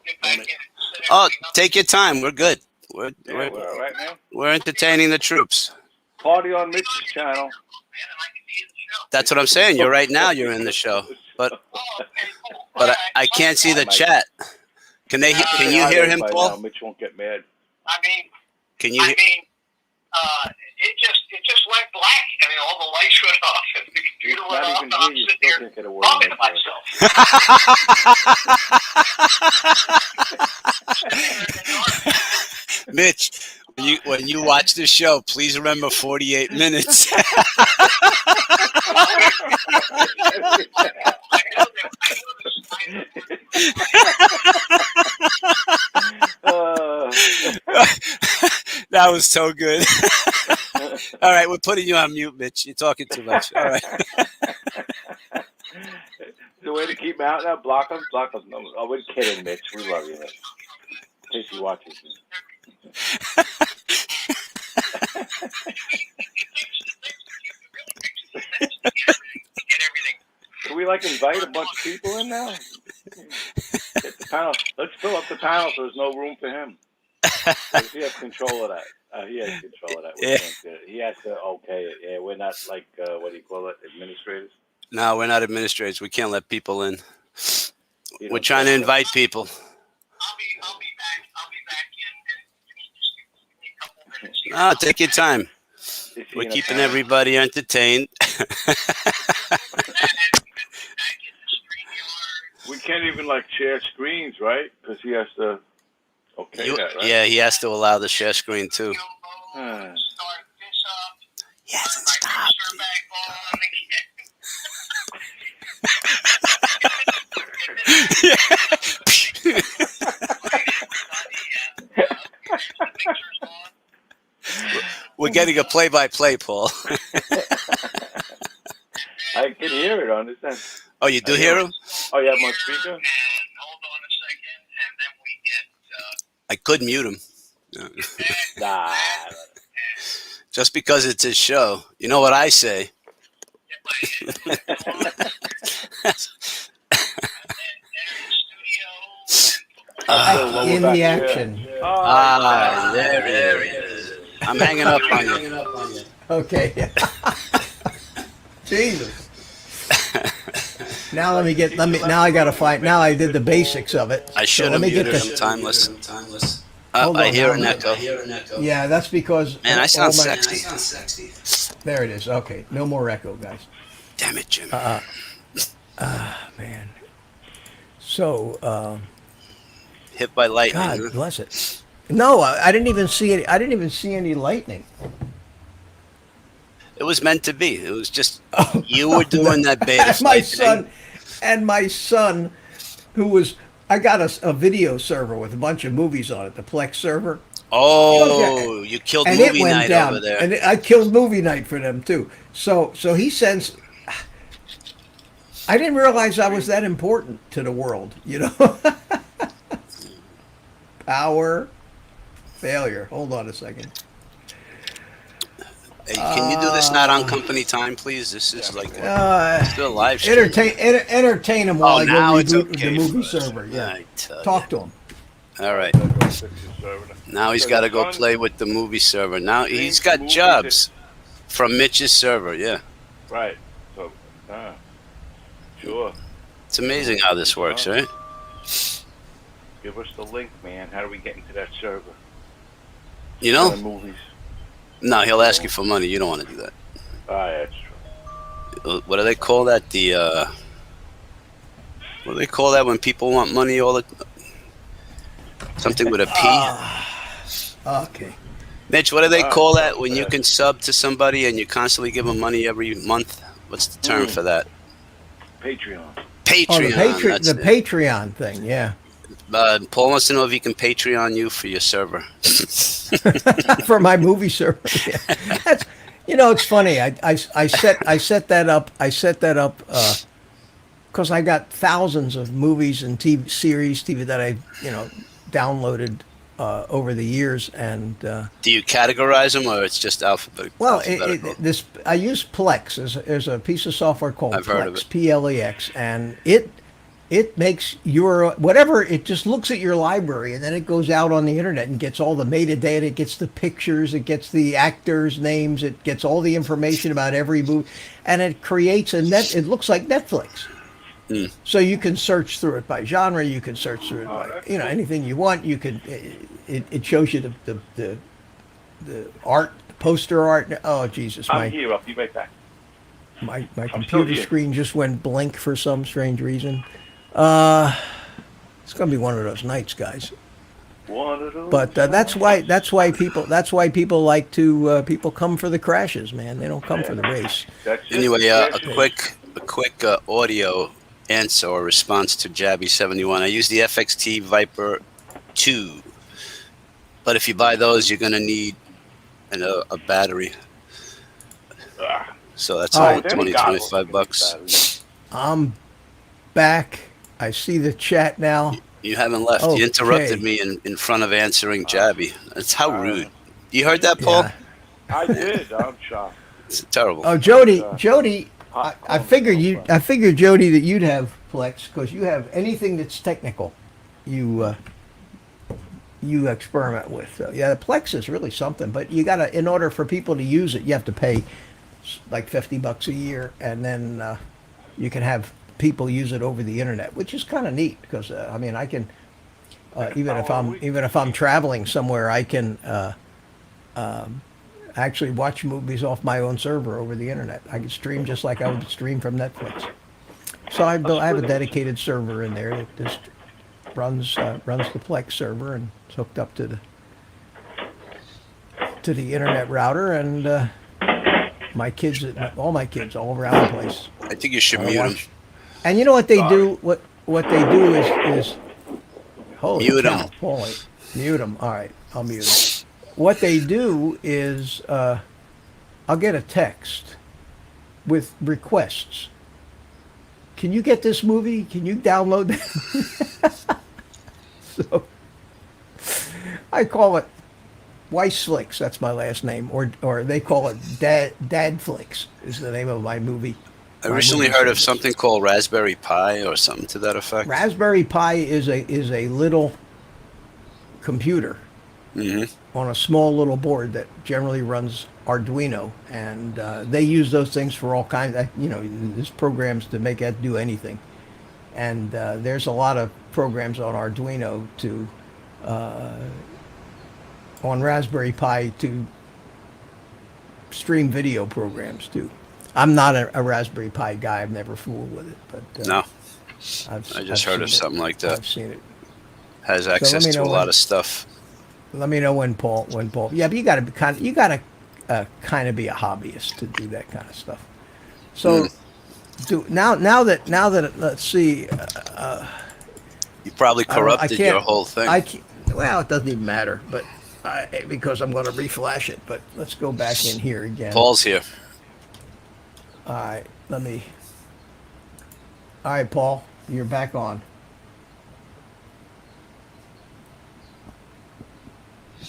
get back in and set Oh, everything up. take your time. We're good. Yeah, we're all right now. We're entertaining the troops. Party on Mitch's channel. Man, and I can be in the show. That's what I'm saying. You're right now. You're in the show, but Oh, okay, cool. but I can't see the chat. Can they? Can you hear him, By Paul? now, Mitch won't get mad. I mean, Can you? it just went black. I mean, all the lights went off and the computer went Not off. even And I'm here, you sitting still here can't get a word talking in to myself. Mitch, when you watch the show, please remember 48 minutes. That was so good. All right, we're putting you on mute, Mitch. You're talking too much. All right. The way to keep him out now, block him. No, oh, we're kidding, Mitch. We love you, Mitch. In case he watches this. Get everything. Can we we like invite a bunch of people in now? Get the panel. Let's fill up the panel so there's no room for him. He has control of that. He has control of that. We Yeah. can't do it. He has to okay it. Yeah, we're not like what do you call it, administrators. No, we're not administrators. We can't let people in. You We're don't trying to think so? invite people. I'll be back in just give me a couple minutes here. Ah, take your time. Is he We're in a keeping panel? everybody entertained. We can't even like share screens, right? Because he has to okay that, right? Yeah, he has to allow the share screen too. Hmm. Start this up. He hasn't Put my stopped. picture back on. Picture's on. We're getting a play-by-play, Paul. I can hear it on this end. Oh, you do hear him? Oh, you have my speaker? And hold on a second, and then we get I could mute him. Nah. Just because it's his show. You know what I say? get my Lower in back the chair. action. Oh, There he is. I'm hanging up on you. Okay. Jesus. Now let me now I gotta find, now I did the basics of it. I So should let have me get muted the- him. Timeless. Hold I on, hear now. an echo. Yeah, that's because Man, I sound all my- sexy. There it is. Okay, no more echo, guys. Damn it, Jim. Man. So, Hit by lightning. God huh? bless it. No, I didn't even see it. I didn't even see any lightning. It was meant to be. It was just you were doing that beta And my flight son, thing. and my son, who was, I got a video server with a bunch of movies on it, the Plex server, Oh, you killed and it movie went night down. over there. And I killed movie night for them too. So he sends. I didn't realize I was that important to the world. You know. Power, failure. Hold on a second. Hey, can you do this not on company time, please? This is like still a live stream. Entertain him while Oh, I now go it's reboot okay. the movie server. Yeah. I tell Talk to him. ya. All right. Fix his server. Now he's So got to the go fun- play with the movie server. Now he's These got movies jobs from Mitch's server. Yeah. Right. So, sure. It's amazing how this works, right? Give us the link, man. How do we get into that server? You know? The movies. No, he'll ask you for money. You don't want to do that. Ah, that's true. What do they call that? What do they call that when people want money all the something with a P? Okay. Mitch, what do they Ah, call that when you yeah. can sub to somebody and you constantly give them money every month? What's the term for that? Patreon. Patreon. Oh, that's the it. Patreon thing. Yeah. Paul wants to know if he can Patreon you for your server. For my movie server. Yeah. That's, it's funny. I set that up. I set that up because I got thousands of movies and TV series that I downloaded over the years, and Do you categorize them or it's just alphabetical? I use Plex. There's a piece of software called I've heard of Plex, it. Plex, and it makes your whatever, it just looks at your library and then it goes out on the internet and gets all the metadata, it gets the pictures, it gets the actors' names, it gets all the information about every movie, and it creates it looks like Netflix. So you can search through it by genre, you can search through it by that's cool. anything you want. You can it shows you the art, the poster art. Oh Jesus, I'm here. I'll be right back. my still computer here. screen just went blank for some strange reason. It's gonna be one of those nights, guys. One of those. But that's why people like to people come for the crashes, man. They don't come for the race. That's it. Anyway, Yes, a quick audio answer or response to Jabby 71. I use the FXT Viper 2, but if you buy those, you're gonna need a battery. So that's Oh, all Then 20, he got 25 one. bucks. I'm back. I see the chat now. You haven't left. Okay. You interrupted me in front of answering Jabby. That's how rude. You heard that, Paul? Yeah. I did. I'm shocked. It's terrible. Oh, Jody, I figured, Jody, that you'd have Plex because you have anything that's technical, you you experiment with. So, yeah, the Plex is really something, but you gotta, in order for people to use it, you have to pay like $50 a year, and then you can have people use it over the internet, which is kind of neat because I mean, I can even if I'm traveling somewhere, I can actually watch movies off my own server over the internet. I can stream just like I would stream from Netflix. So I have a dedicated server in there that just runs the Plex server, and it's hooked up to the internet router, and all my kids all around the place. I think you should mute him. And you know what they do? What they do is holy Mute cow, him. Holy, mute them. All right, I'll mute them. What they do is I'll get a text with requests. Can you get this movie? Can you download that? So I call it Weiss Flicks. That's my last name, or they call it Dad Flicks is the name of my movie. I recently heard of something called Raspberry Pi or something to that effect. Raspberry Pi is a little computer on a small little board that generally runs Arduino, and they use those things for all kinds of, there's programs to make that do anything. And there's a lot of programs on Arduino on Raspberry Pi to stream video programs too. I'm not a Raspberry Pi guy. I've never fooled with it, but No, I've just heard of something like that. I've seen it. Has access to a lot of stuff. Let me know when Paul. Yeah, but you got to kind of be a hobbyist to do that kind of stuff. So, now that let's see. You probably corrupted your whole thing. Well, it doesn't even matter, but because I'm going to reflash it. But let's go back in here again. Paul's here. All right, all right, Paul, you're back on.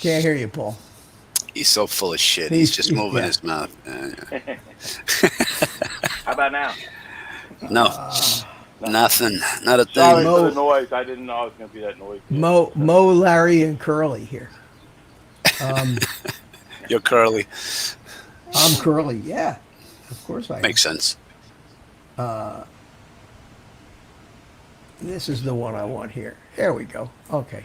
Can't hear you, Paul. He's so full of shit. He's just moving his mouth. How about now? No, nothing. Not a thing. Sorry for the noise. I didn't know it was going to be that noise. Mo, Larry, and Curly here. You're Curly. I'm Curly. Yeah, of course I am. Makes sense. This is the one I want here. There we go. Okay.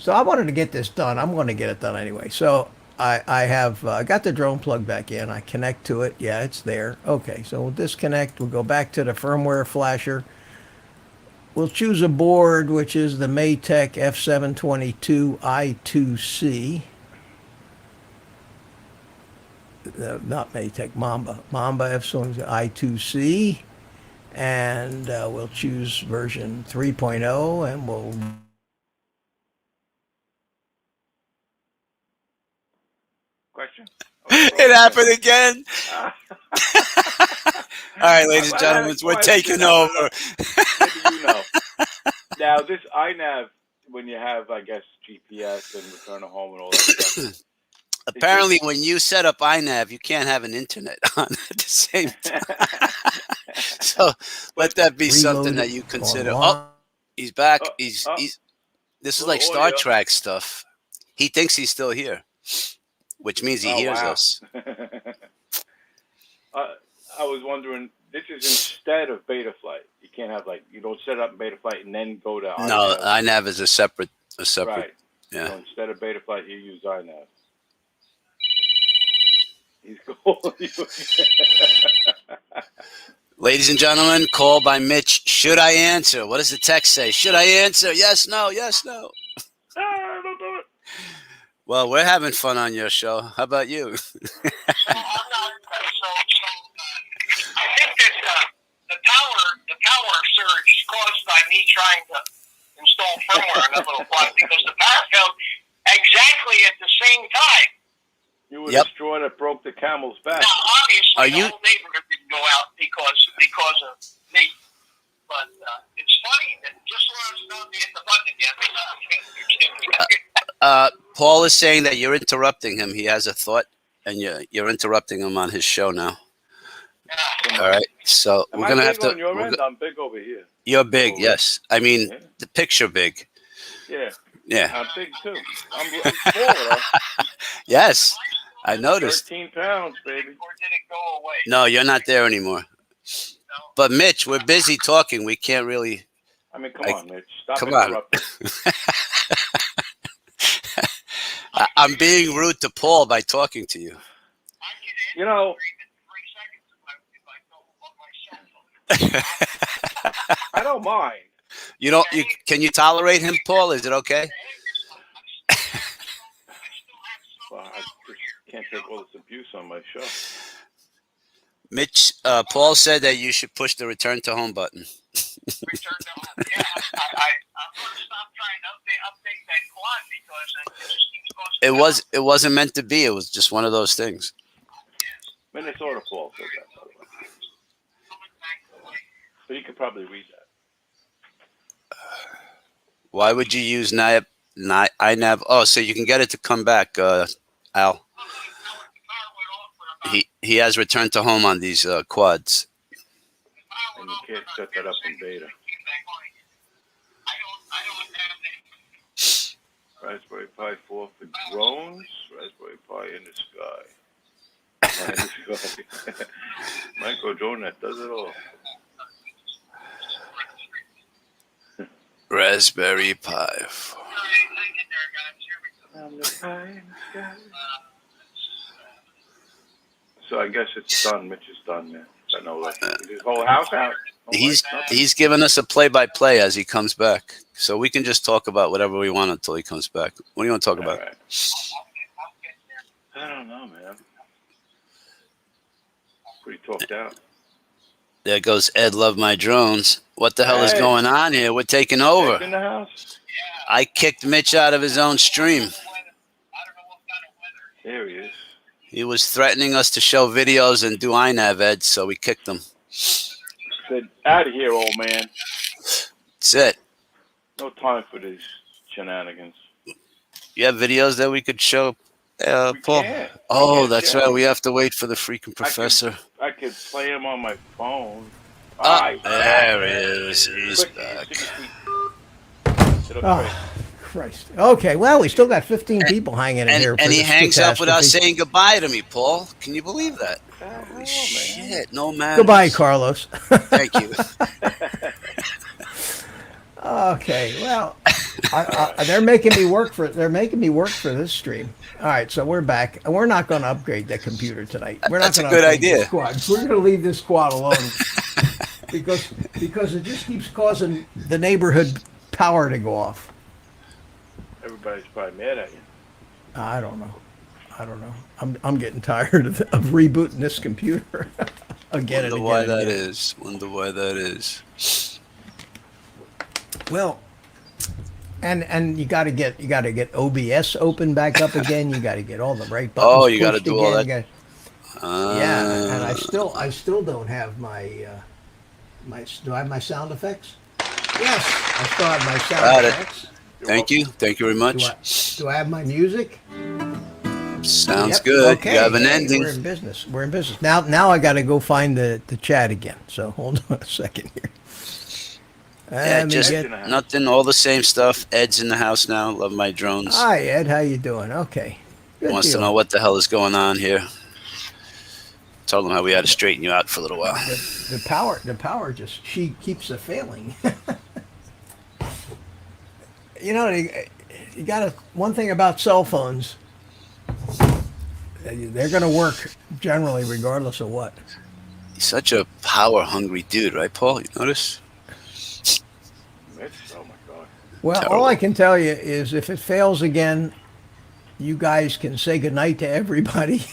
So I wanted to get this done. I'm going to get it done anyway. So I have got the drone plug back in. I connect to it. Yeah, it's there. Okay, so we'll disconnect. We'll go back to the firmware flasher. We'll choose a board, which is the Maytech F722 I2C. Not Maytech, Mamba F722 I2C. And we'll choose version 3.0, and we'll... Question? It happened again. All right, ladies and gentlemen, we're taking over. Maybe you know. Now, this iNav, when you have, I guess, GPS and return to home and all that stuff. Apparently, when you set up iNav, you can't have an internet on at the same time. So let that be something that you consider. Oh, he's back. He's. This is like Star Trek stuff. He thinks he's still here, which means he hears us. I was wondering, this is instead of Betaflight. You can't have you don't set it up in Betaflight and then go to iNav. No, iNav is a separate. Right. Yeah. So instead of Betaflight, you use iNav. He's calling you. Ladies and gentlemen, call by Mitch. Should I answer? What does the text say? Should I answer? Yes, no, yes, no. Don't do it. Well, we're having fun on your show. How about you? I think that the power surge is caused by me trying to install firmware on that little plug because the power failed exactly at the same time. You were the straw that broke the camel's back. Now, obviously, the whole neighborhood didn't go out because of me. But it's funny that just when I was about to hit the button again, Paul is saying that you're interrupting him. He has a thought, and you're interrupting him on his show now. From All right. So Am we're I gonna big have to. on your end? I'm big over here. You're big, Over. yes. I mean, Yeah. the picture big. Yeah, Yeah. I'm big too. I'm small though. Yes. I noticed. 13 pounds, baby. Or did it go away? No, you're not there anymore. But Mitch, we're busy talking. We can't really. I mean, come on, Mitch. Stop Come on. interrupting. I'm being rude to Paul by talking to you. I can You know, in 3 seconds if I on my cell phone. I don't mind. You don't. You can you tolerate him, Paul? Is it okay? Well, I just can't take all this abuse on my show. Mitch, Paul said that you should push the return to home button. Return to home. Yeah, I'm going to stop trying to update that quad because it just keeps costing. It wasn't meant to be. It was just one of those things. Minnesota Paul said that, by the way. So you could probably read that. Why would you use iNav? Oh, so you can get it to come back, Al. He has returned to home on these quads. And you can't set that up in beta. Raspberry Pi 4 for drones. Raspberry Pi in the sky. In the sky. Micro drone that does it all. Raspberry Pi. So I guess it's done. Mitch is done, man. I know, like, is his whole house out? He's giving us a play-by-play as he comes back, so we can just talk about whatever we want until he comes back. What do you want to talk about? Right. I don't know, man. Pretty talked out. There goes Ed Love My Drones. What the hell is Hey. going on here? We're taking Mitch over. in the house? I kicked Mitch out of his own stream. There he is. He was threatening us to show videos and do iNav, Ed, so we kicked him. Said, out of here, old man. That's it. No time for these shenanigans. You have videos that we could show, We Paul? can't. Oh, can't that's show. right. We have to wait for the freaking professor. I could play him on my phone. Ah, there he is. He's Quick, back. 6 feet. Sit up Oh, Christ. Okay, well, we still got 15 people hanging in here. And for he this hangs up without catastrophe. saying goodbye to me, Paul. Can you believe that? straight. Holy Man. shit, no man. Goodbye, Carlos. Thank you. Okay, well, they're making me work for this stream. All right, so we're back. We're not going to upgrade the computer tonight. We're not That's a gonna good upgrade idea. the squad. We're going to leave this squad alone because it just keeps causing the neighborhood power to go off. Everybody's probably mad at you. I don't know. I'm getting tired of rebooting this computer again and Wonder again. why and that again. is. Wonder why that is. Well, and you got to get OBS open back up again. You got to get all the right buttons. Oh, you gotta pushed do all again. that. You gotta- yeah, and I still don't have my do I have my sound effects? Yes, I still have my sound Got it. effects. Thank you. Thank you very Do much. do I have my music? Sounds Yep, good. Okay. You have an hey, ending. We're in business. Now I got to go find the chat again. So hold on a second here. Yeah, Let me just get- nothing. All the same stuff. Ed's in the house now. Love My Drones. Hi Ed, how you doing? Okay. Good Wants to deal. know what the hell is going on here. Told him how we had to straighten you out for a little while. The power just she keeps failing. You know, you got one thing about cell phones. They're going to work generally regardless of what. He's such a power-hungry dude, right, Paul? You notice? Mitch, oh my God. Well, Terrible. all I can tell you is if it fails again, you guys can say goodnight to everybody.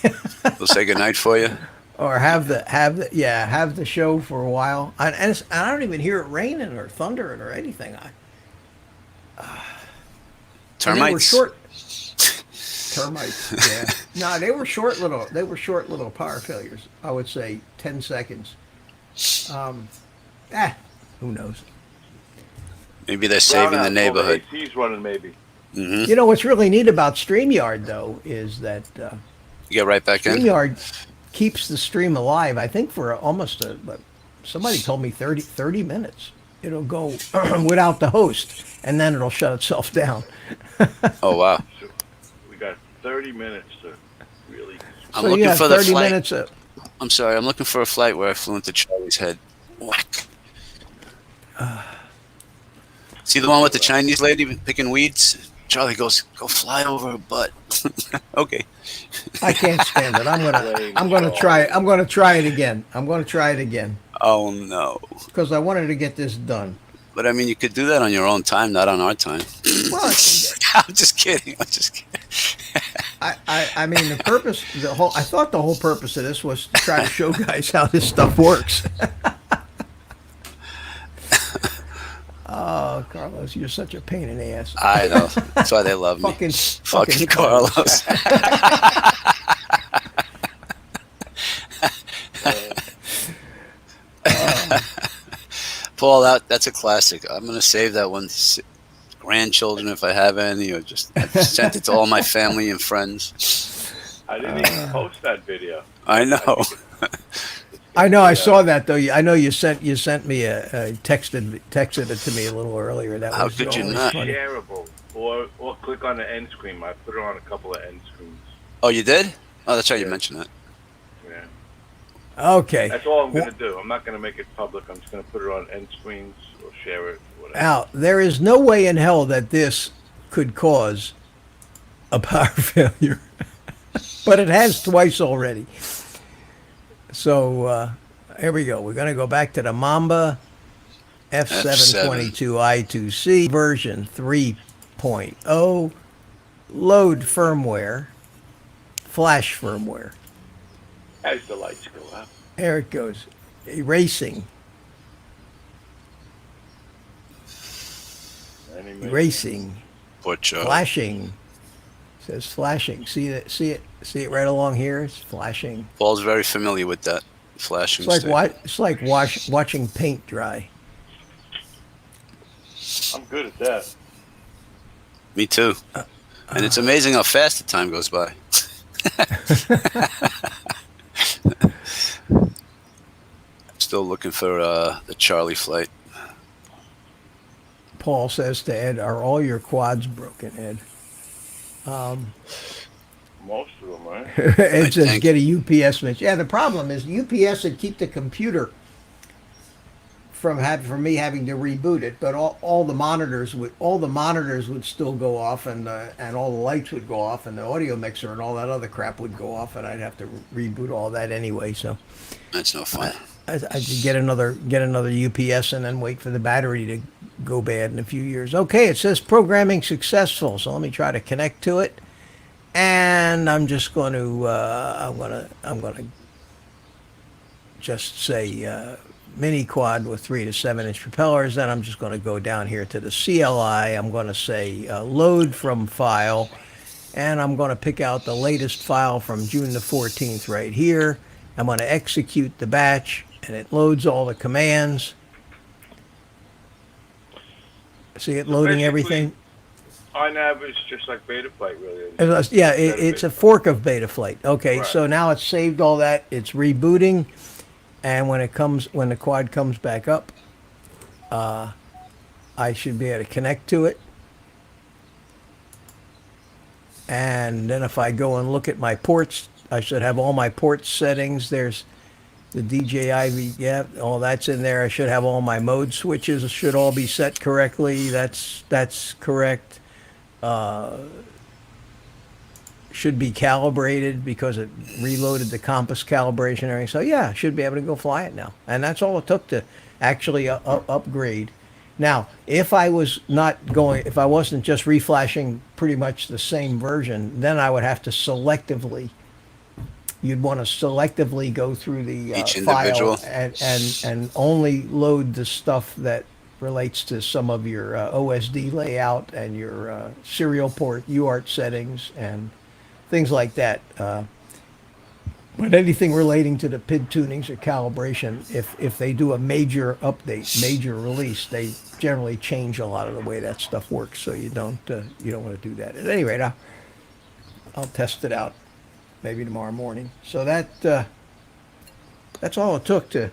We'll say goodnight for you. Or have the show for a while, and I don't even hear it raining or thundering or anything. And they were Termites. short. Termites. Yeah. No, they were short little power failures. I would say 10 seconds. Who knows? Maybe they're saving the Brownout, neighborhood. all the AC's running maybe. Hmm. You know what's really neat about StreamYard though is that You get right back in. keeps the stream alive, I think for somebody told me 30 minutes. It'll go without the host, and then it'll shut itself down. Oh wow. So we got 30 minutes to really. I'm So you looking have for the 30 flight. minutes. I'm sorry. I'm looking for a flight where I flew into Charlie's head. Whack. See the one with the Chinese lady picking weeds? Charlie goes, "Go fly over her butt." Okay. I can't stand it. I'm gonna try it. I'm gonna try it again. I'm gonna try it again Oh no. because I wanted to get this done. But I mean, you could do that on your own time, not on our time. Well, I'm just kidding. I'm just kidding. I mean, I thought the whole purpose of this was to try to show guys how this stuff works. Oh, Carlos, you're such a pain in the ass. I know. That's why they love me. Fucking Carlos. Paul, that's a classic. I'm gonna save that one. Grandchildren, if I have any, or just I've sent it to all my family and friends. I didn't even post that video. I know. I know. I saw that though. I know you sent me a texted it to me a little earlier. That How was could you always not? funny. Shareable, or click on the end screen. I put it on a couple of end screens. Oh, you did? Oh, that's right. You Yeah. mentioned that. Yeah, Okay. that's all I'm gonna do. I'm not gonna make it public. I'm just gonna put it on end screens or share it. Or whatever. Now, there is no way in hell that this could cause a power failure, but it has twice already. So here we go. We're going to go back to the Mamba F722 I2C version 3.0. Load firmware, flash firmware. As the lights go up. There it goes. Erasing. Erasing. Poor Charlie. Flashing. It says flashing. See it right along here? It's flashing. Paul's very familiar with that flashing. It's like watching paint dry. I'm good at that. Me too. And it's amazing how fast the time goes by. Still looking for the Charlie flight. Paul says to Ed, "Are all your quads broken, Ed?" Most of them, right? Ed says, think. "Get a UPS switch." Yeah, the problem is UPS would keep the computer from me having to reboot it, but all the monitors would still go off, and all the lights would go off, and the audio mixer and all that other crap would go off, and I'd have to reboot all that anyway. So That's no fun. I could get another UPS and then wait for the battery to go bad in a few years. Okay, it says programming successful, so let me try to connect to it, and I'm just going to I'm going to just say mini quad with 3 to 7 inch propellers. Then I'm just going to go down here to the CLI. I'm going to say load from file, and I'm going to pick out the latest file from June the 14th right here. I'm going to execute the batch, and it loads all the commands. See it loading Basically, everything? iNav is just like Betaflight, really. Yeah, it's a fork of Betaflight. Okay, Right. so now it's saved all that. It's rebooting, and when the quad comes back up, I should be able to connect to it. And then if I go and look at my ports, I should have all my port settings. There's the DJI, yeah, all that's in there. I should have all my mode switches should all be set correctly. That's correct. Should be calibrated because it reloaded the compass calibration and everything. So yeah, should be able to go fly it now. And that's all it took to actually upgrade. Now, if I wasn't just reflashing pretty much the same version, then I would have to you'd want to selectively go through the Each file individual. and only load the stuff that relates to some of your OSD layout and your serial port UART settings and things like that. But anything relating to the PID tunings or calibration, if they do a major update, major release, they generally change a lot of the way that stuff works. So you don't want to do that. At any rate, I'll test it out maybe tomorrow morning. So that That's all it took to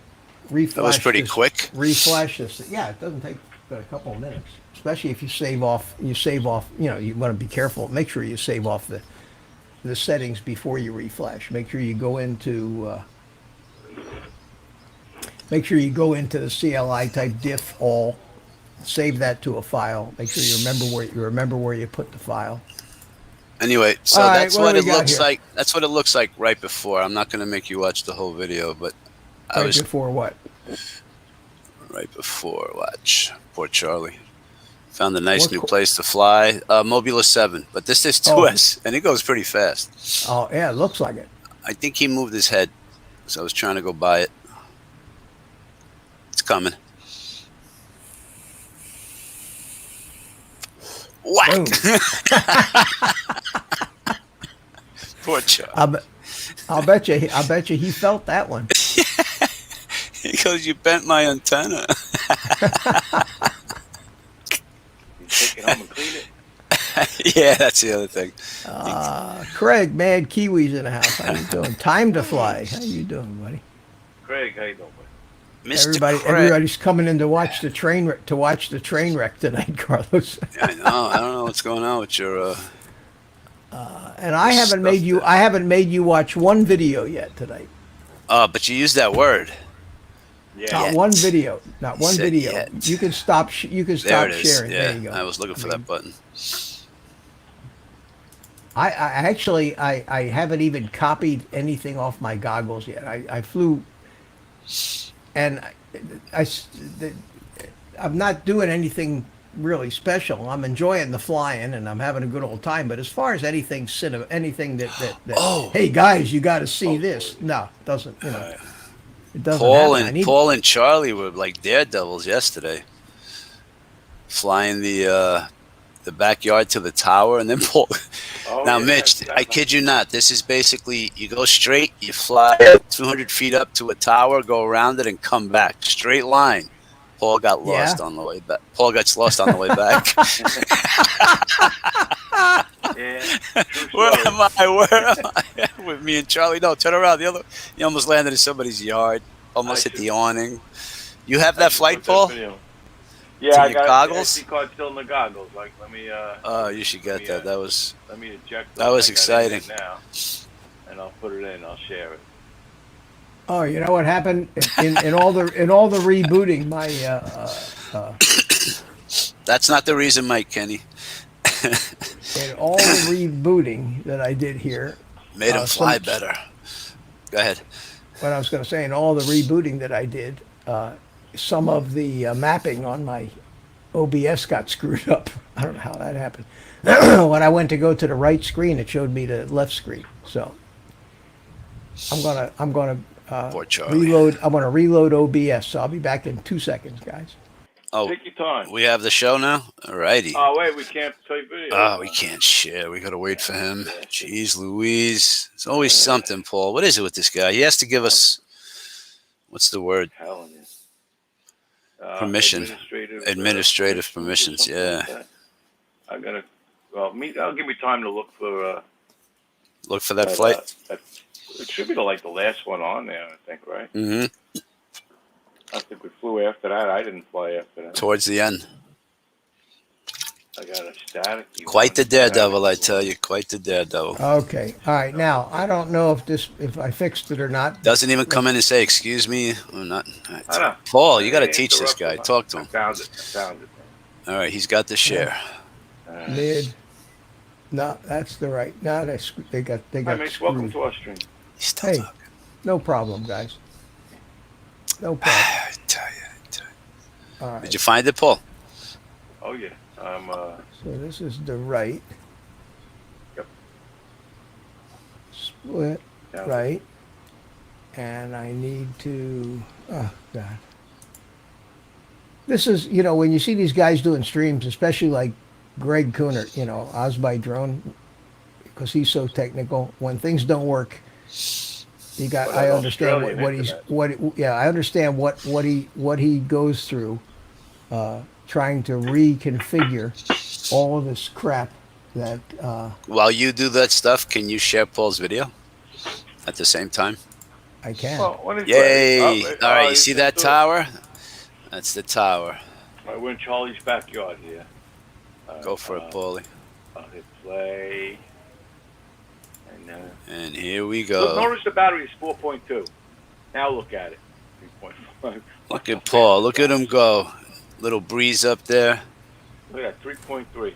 reflash. That was pretty this, quick. Reflash this. Yeah, it doesn't take but a couple of minutes. Especially if you save off. You save off. You know, you want to be careful. Make sure you save off the settings before you reflash. Make sure you go into. Make sure you go into the CLI, type diff all, save that to a file. Make sure you remember where you put the file. Anyway, so All right, that's what what do it we got looks here? like. That's what it looks like right before. I'm not going to make you watch the whole video, but I Right was before what? right before. Watch. Poor Charlie. Found a nice What new co- place to fly. Mobula 7, but this is 2S, and it goes pretty fast. Oh yeah, it looks like it. I think he moved his head, so I was trying to go buy it. It's coming. Whack! Boom. Poor Charlie. I'll bet you he felt that one. He goes, "You bent my antenna." You take it home and clean it. Yeah, that's the other thing. Craig, Mad Kiwis in the house. How you doing? Time to fly. How you doing, buddy? Craig, how you doing, buddy? Mr. Craig. Everybody's coming in to watch the train wreck tonight, Carlos. I know. I don't know what's going on with your. And I haven't made you watch one video yet tonight. But you used that word. Yeah. Not Yet. one video. Not one Said video. yet. You can stop. You can There stop it is. sharing. Yeah, There you go. I was looking for that button. I actually I haven't even copied anything off my goggles yet. I flew, and I'm not doing anything really special. I'm enjoying the flying and I'm having a good old time. But as far as anything that Oh. hey guys, you got to see this. No, it doesn't. You know, it doesn't. Paul happen. I and need- Paul and Charlie were like daredevils yesterday, flying the backyard to the tower, and then Paul. Oh, Now, yeah, Mitch, that's I kid you not. This is basically you go straight, you fly 200 feet up to a tower, go around it, and come back straight line. Paul got lost Yeah? on the way back. Paul gets lost on the way back. Yeah. True Where story. am I? Where am I? With me and Charlie. No, turn around. The other. You almost landed in somebody's yard. Almost I hit the should- awning. You have I that should flight, put that Paul? video. To Yeah, I your got goggles? SD card still in the goggles. Like, let me Oh, you should get that. That was. let me eject. That was I got it in exciting. now, and I'll put it in. I'll share it. Oh, you know what happened in all the rebooting? My That's not the reason, Mike Kenny. in all the rebooting that I did here. Made him some- fly better. Go ahead. What I was going to say, in all the rebooting that I did, some of the mapping on my OBS got screwed up. I don't know how that happened. When I went to go to the right screen, it showed me the left screen. So I'm gonna Poor Charlie. reload. I'm gonna reload OBS. So I'll be back in 2 seconds, guys. Oh, Take your time. we have the show now? Alrighty. Oh wait, we can't play video. Oh, we can't share. We gotta wait for him. Jeez Louise. It's always something, Paul. What is it with this guy? He has to give us, what's the word? Telling you. Permission. Administrative something permissions, like yeah. that. I gotta. Well, that'll give me time to look for. Look for that flight. It should be the last one on there, I think, right? Hmm. I think we flew after that. I didn't fly after that. Towards the end. I got a static. Quite the daredevil, I tell you. Quite the daredevil. Okay. All right. Now I don't know if I fixed it or not. Doesn't even come in and say, excuse me. Or not. I know. Paul, you got to Hey, teach this guy. interrupt Talk to I him. found it. All right, he's got the share. Mid. No, that's the right. No, they got Hi, Mitch. Welcome screwed. to our stream. He's still Hey, talking. no problem, guys. No problem. I tell you. All right. Did you find it, Paul? Oh yeah. I'm. So this is the right. Yep. Split down. right. And I need to, oh God. This is, when you see these guys doing streams, especially like Greg Cooner, Osby Drone, because he's so technical. When things don't work, Well, I that understand Australian I understand what he goes through, trying to reconfigure all of this crap that, While you do that stuff, can you share Paul's video at the same time? I can. Well, when it's Yay! ready. All right, you let's see do that it. tower? That's the tower. All right, we're in Charlie's backyard here. Go for it, Paulie. I'll hit play. And And here we look, go. notice the battery is 4.2. Now look at it. 3.5. Look at Paul. Look at him go. Little breeze up there. Look at that, 3.3.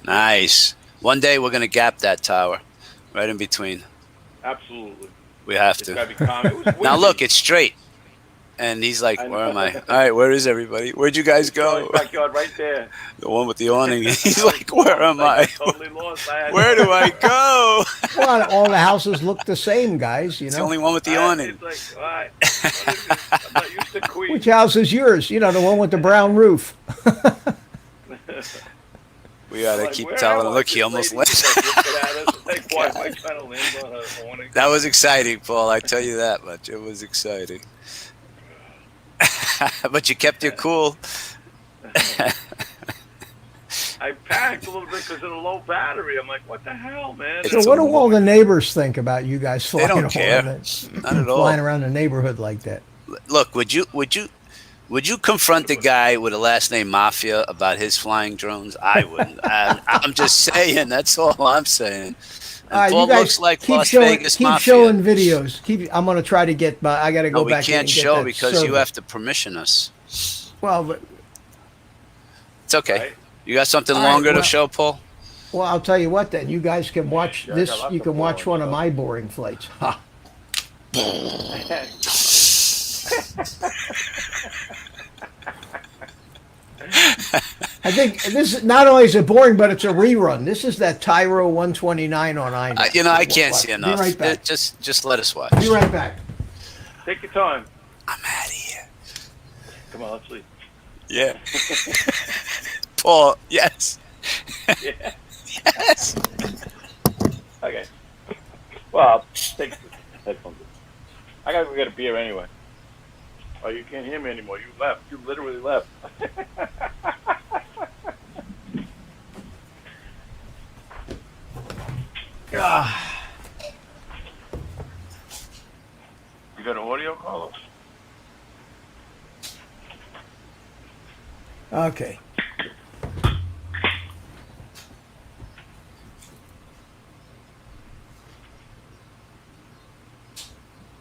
Nice. One day we're gonna gap that tower, right in between. Absolutely. We have It's to. gotta be calm. It was windy. Now look, it's straight. And he's like, I where am know. I? All right, where is everybody? Where'd you guys Charlie's go? backyard right there. The one with the awning. He's like, where am I? Totally lost. Where do I go? Well, all the houses look the same, guys. You It's the know. only one with the awning. It's like, all right. What is this? I'm not used to Queens. Which house is yours? You know, the one with the brown roof. We gotta Like, keep where telling am him. I? Look, he This almost lady landed. just, like, looking at us, like, why am I trying to land on her awning? That was exciting, Paul. I tell you that much. It was exciting. But you kept your cool. I panicked a little bit because of the low battery. I'm like, what the hell, man? So what do all the neighbors think about you guys They flying don't care. Not at all. flying around the neighborhood like that? Look, would you confront the guy with a last name Mafia about his flying drones? I wouldn't. I'm just saying. That's all I'm saying. And Paul you guys looks like keep Las showing, Vegas keep Mafia. showing videos. I'm going to try to get. I got to go No, we back. in can't and get show that because server. you have to permission us. Well, but It's okay. Right. You got something All right, longer well- to show, Paul? well, I'll tell you what. Then you guys can watch Yeah, I this. got lots You of can watch boring one of stuff. my boring flights. Ha. I think this is not only is it boring, but it's a rerun. This is that Tyro 129 on IMAX. I can't see enough. Be right back. Just let us watch. Be right back. Take your time. I'm out of here. Come on, let's leave. Yeah. Paul, yes. Yeah. Yes. Okay. Well, I'll take the headphones. I gotta go get a beer anyway. Oh, you can't hear me anymore. You left. You literally left. You got an audio, Carlos? Okay.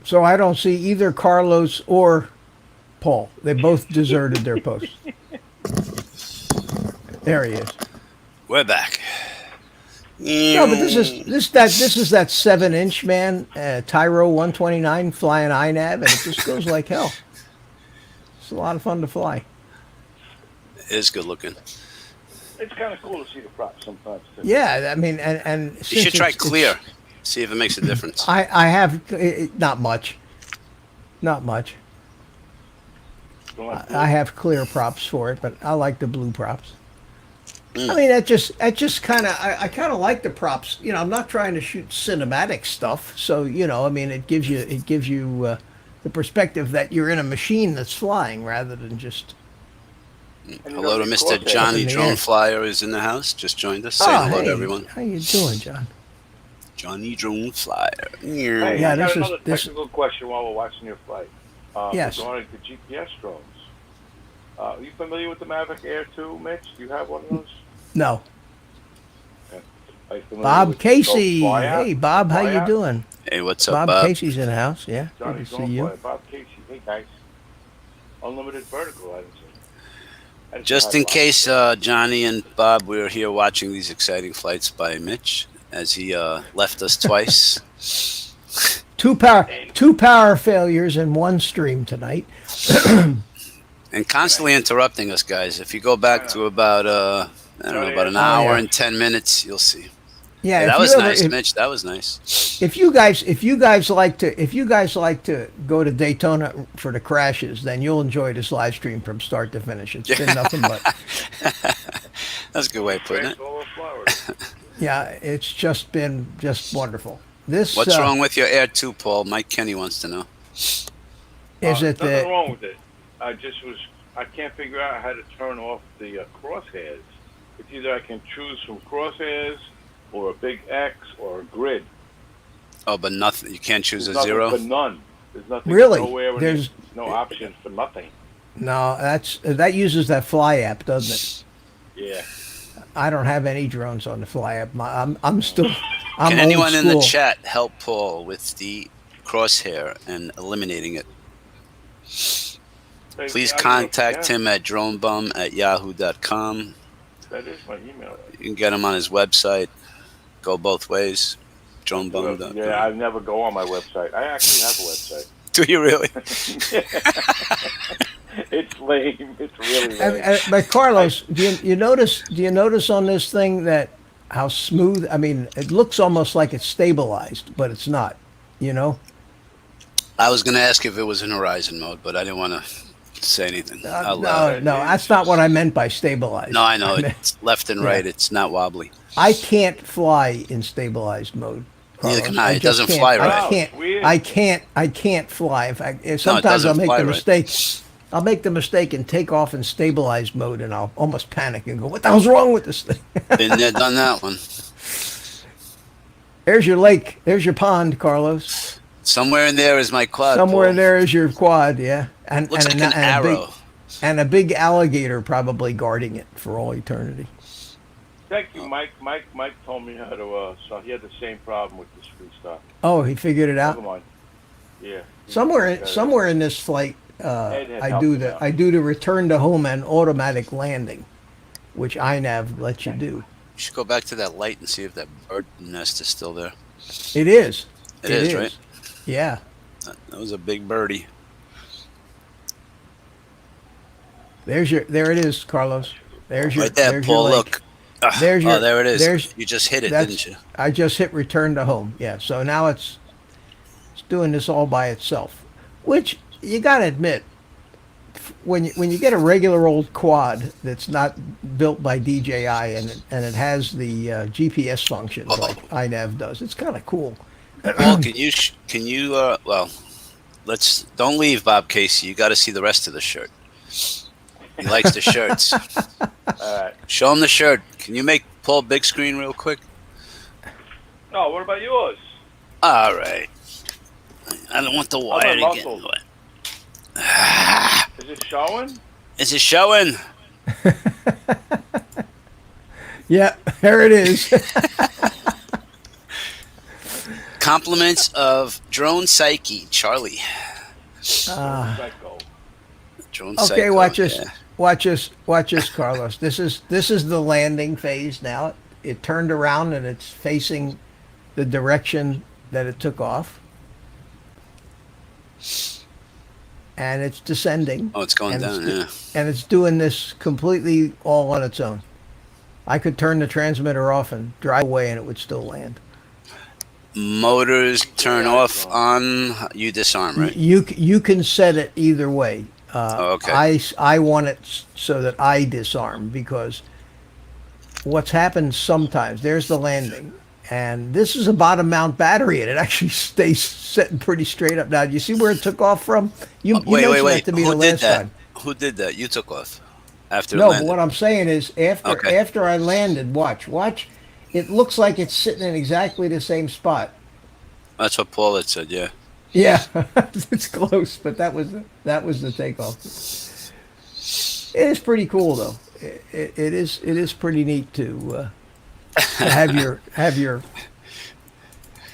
So I don't see either Carlos or Paul. They both deserted their post. There he is. We're back. No, but this is that 7-inch man, Tyro 129 flying INAV, and it just goes like hell. It's a lot of fun to fly. It is good looking. It's kind of cool to see the props sometimes. Too. Yeah, I mean, and You since should try it's- clear. See if it makes a difference. I have not much. Don't like I have clear props for it, but I like the blue props. I mean, that just kind of I kind of like the props. You know, I'm not trying to shoot cinematic stuff, so I mean, it gives you the perspective that you're in a machine that's flying rather than just. Hello to Mr. Johnny Drone Flyer is in the house. Just joined us. Say hello to everyone. How you doing, John? Johnny Drone Flyer. Hey, Yeah, I got this is- another this- technical question while we're watching your flight. Yes. Regarding the GPS drones. Are you familiar with the Mavic Air 2, Mitch? Do you have one of those? No, Are you familiar Bob with Casey. Flyer? Hey, Bob, how you Flyer? doing? Hey, what's up, Bob Casey's in the house. Yeah, Johnny good to see Drone you. Flyer, Bob Casey. Hey, guys. Unlimited vertical, I didn't say. I just Just had in lots. case Johnny and Bob were here watching these exciting flights by Mitch, as he left us twice. Two power failures in one stream tonight. And constantly interrupting us, guys. If you go back to about about an hour yeah. and 10 minutes, you'll see. Yeah, Hey, if that you was ever- nice, if- Mitch. That was nice. If you guys like to go to Daytona for the crashes, then you'll enjoy this live stream from start to finish. It's been nothing but That's a good way of putting it. Transfer over Florida. yeah, it's just been wonderful. This What's wrong with your Air 2, Paul? Mike Kenny wants to know. is it Nothing the wrong with it. I can't figure out how to turn off the crosshairs. It's either I can choose from crosshairs or a big X or a grid. Oh, but nothing. You can't choose There's a nothing zero. for none. There's nothing. Really? Nowhere. There's no option for nothing. no. That uses that Fly app, doesn't it? Yeah. I don't have any drones on the Fly app. I'm still. I'm Can old anyone in the school. chat help Paul with the crosshair and eliminating it? Please contact him at dronebum@yahoo.com. That is my email. You can get him on his website. Go both ways. Dronebum.com. Yeah, I never go on my website. I actually have a website. Do you really? It's lame. It's really lame. But Carlos, do you notice? Do you notice on this thing that how smooth? I mean, it looks almost like it's stabilized, but it's not. You know? I was going to ask if it was in horizon mode, but I didn't want to say anything. out loud. No, that's not what I meant by stabilized. No, I know. I meant- It's left and right. It's not wobbly. I can't fly in stabilized mode. Neither Carlos. can I. It just doesn't can't. fly I right. can't. Weird. I can't fly. In fact, sometimes doesn't I'll make fly the right. mistake. I'll make the mistake and take off in stabilized mode, and I'll almost panic and go, "What the hell's wrong with this thing?" Been there, done that one. There's your lake. There's your pond, Carlos. Somewhere in there is my quad. Somewhere Paul. there is your quad. Yeah, and Looks and, like an arrow. and a big alligator probably guarding it for all eternity. Thank you, Mike. Mike told me how to. So he had the same problem with this free stuff. Oh, he figured it out. Never mind. Yeah. Somewhere in this flight, Ed had I helped do him the out. I do the return to home and automatic landing, which INAV lets you do. You should go back to that light and see if that bird nest is still there. It is. It is, right? Yeah. That was a big birdie. There it is, Carlos. There's your Right there, there's your Paul. lake. Look. Ah, There's your- oh, there it is. there's- You just hit it, That's, didn't you? I just hit return to home. Yeah. So now it's doing this all by itself, which you got to admit, when you get a regular old quad that's not built by DJI and it has the GPS functions like INAV does, it's kind of cool. Paul, can you? Well, don't leave, Bob Casey. You got to see the rest of the shirt. He likes the shirts. All right. Show him the shirt. Can you make Paul big screen real quick? No, what about yours? All right. I don't want the wire to get in muscles? the way. Is it showing? Is it showing? Yeah, there it is. Compliments of Drone Psyche, Charlie. Psycho. Drone Okay, Psycho, watch this. yeah. Watch this, Carlos. This is the landing phase now. It turned around and it's facing the direction that it took off. And it's descending. Oh, it's going and down, it's yeah. And it's doing this completely all on its own. I could turn the transmitter off and drive away and it would still land. Motors turn off, on, you disarm, right? You can set it either way. Okay. I want it so that I disarm, because what's happened sometimes, there's the landing, and this is a bottom mount battery, and it actually stays sitting pretty straight up. Now, do you see where it took off from? You mentioned that to me the Who did last that? time. Who did that? You took off after No, but landing. what I'm saying is Okay. after I landed, watch. It looks like it's sitting in exactly the same spot. That's what Paul had said, yeah. Yeah, it's close, but that was the takeoff. It is pretty cool, though. It is pretty neat to have your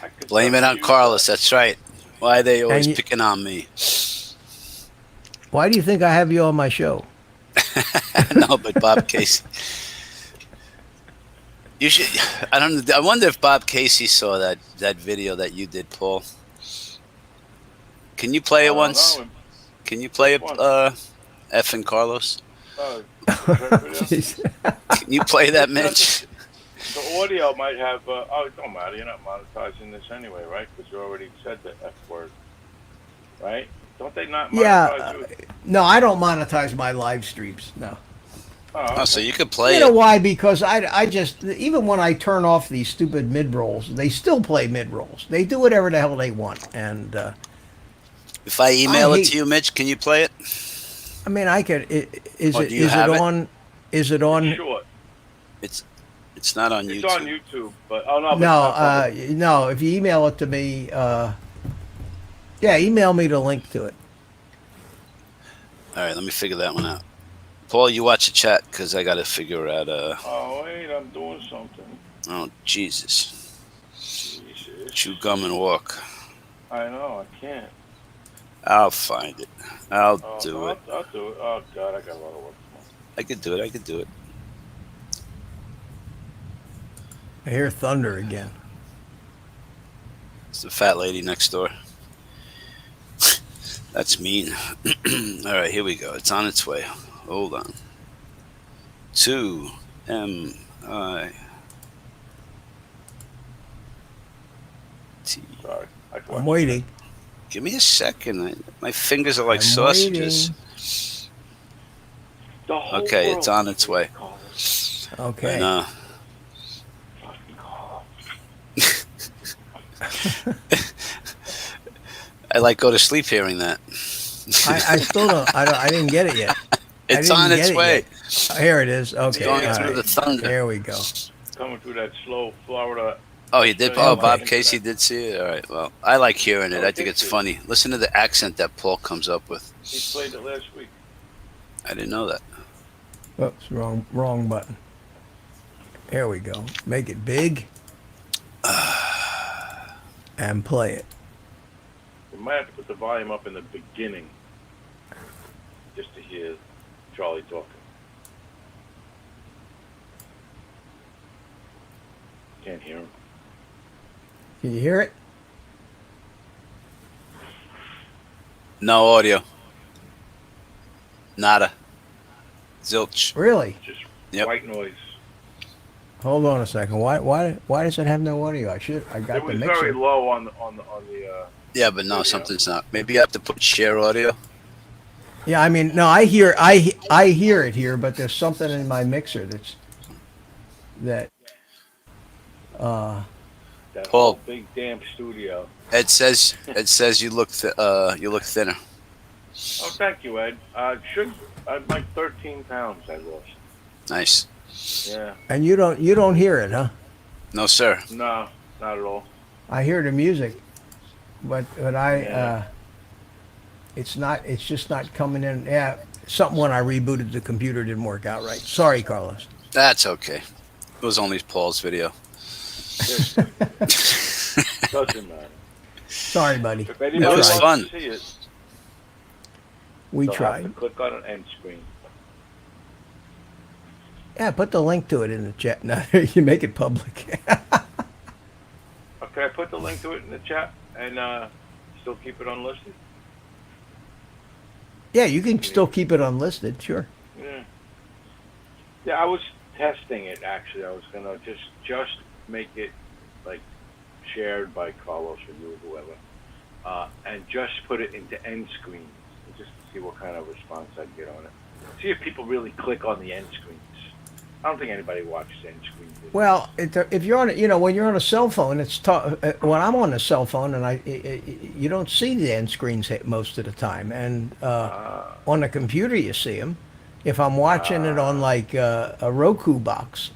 I could Blame it on use Carlos, that's right. Why are they always And you- picking on me? Why do you think I have you on my show? No, but Bob Casey. You should. I wonder if Bob Casey saw that video that you did, Paul. Can you play it once? No, Can you play it, Which F and Carlos? Jeez. Can you play that, Mitch? The audio might have. Oh, it don't matter. You're not monetizing this anyway, right? Because you already said the F word, right? Don't they not monetize Yeah. you? No, I don't monetize my live streams. No. Oh, so you could play You know it. why? Because I just, even when I turn off these stupid mid rolls, they still play mid rolls. They do whatever the hell they want, and If I email it hate- to you, Mitch, can you play it? I mean, I could. Is Or it do you is have it it? on? Is it on? Short. It's It's not on It's YouTube. on YouTube, but oh no, but No, it's not public. no. If you email it to me, yeah, email me the link to it. All right, let me figure that one out. Paul, you watch the chat because I got to figure out. Oh wait, I'm doing something. Oh Jesus! Jesus. Chew gum and walk. I know, I can't. I'll find it. I'll Oh, do no, it. I'll do it. Oh God, I got a lot of work tomorrow. I could do it. I could do it. I hear thunder again. It's the fat lady next door. That's mean. All right, here we go. It's on its way. Hold on. 2 M I T. Sorry. I I'm watched waiting. Give me a second. My fingers are like I'm sausages. The whole Okay, it's world on its way. calls. Okay. And, Fucking call. I like go to sleep hearing that. I still don't. I didn't get it yet. It's didn't on get its it way. yet. Here it is. Okay. going all through right. the thunder. There we go. Coming through that slow Florida. Oh, he did. Okay. Oh, Bob Casey did see it. All right. Well, I like hearing it. Oh, I think did it's you? funny. Listen to the accent that Paul comes up with. He played it last week. I didn't know that. Oops, wrong button. Here we go. Make it big. And play it. We might have to put the volume up in the beginning just to hear Charlie talking. Can't hear him. Can you hear it? No audio. Nada. Zilch. Really? Just Yep. white noise. Hold on a second. Why does it have no audio? I got It the was very mixer. low on the Yeah, but no, Video. something's not. Maybe you have to put share audio. Yeah, I mean, no, I hear it here, but there's something in my mixer that that Paul. whole big damn studio. Ed says you look thinner. Oh, thank you, Ed. I'm like 13 pounds I lost. Nice. Yeah. and you don't hear it, huh? No, sir. No, not at all. I hear the music, but Yeah. it's just not coming in. Yeah, something when I rebooted the computer didn't work out right. Sorry, Carlos. That's okay. It was only Paul's video. Doesn't matter. Sorry, buddy. If anybody It was wants fun. to see it, We they'll have to tried. click on an end screen. Yeah, put the link to it in the chat. No, you make it public. Okay, I put the link to it in the chat and still keep it unlisted. Yeah, you can still keep it unlisted, sure. Yeah. Yeah, I was testing it actually. I was gonna just make it like shared by Carlos or you or whoever, and just put it into end screens just to see what kind of response I'd get on it. See if people really click on the end screens. I don't think anybody watches end screens. Well, if you're on, when you're on a cell phone, when I'm on a cell phone and you don't see the end screens most of the time, and on the computer you see them. If I'm watching it on like a Roku box,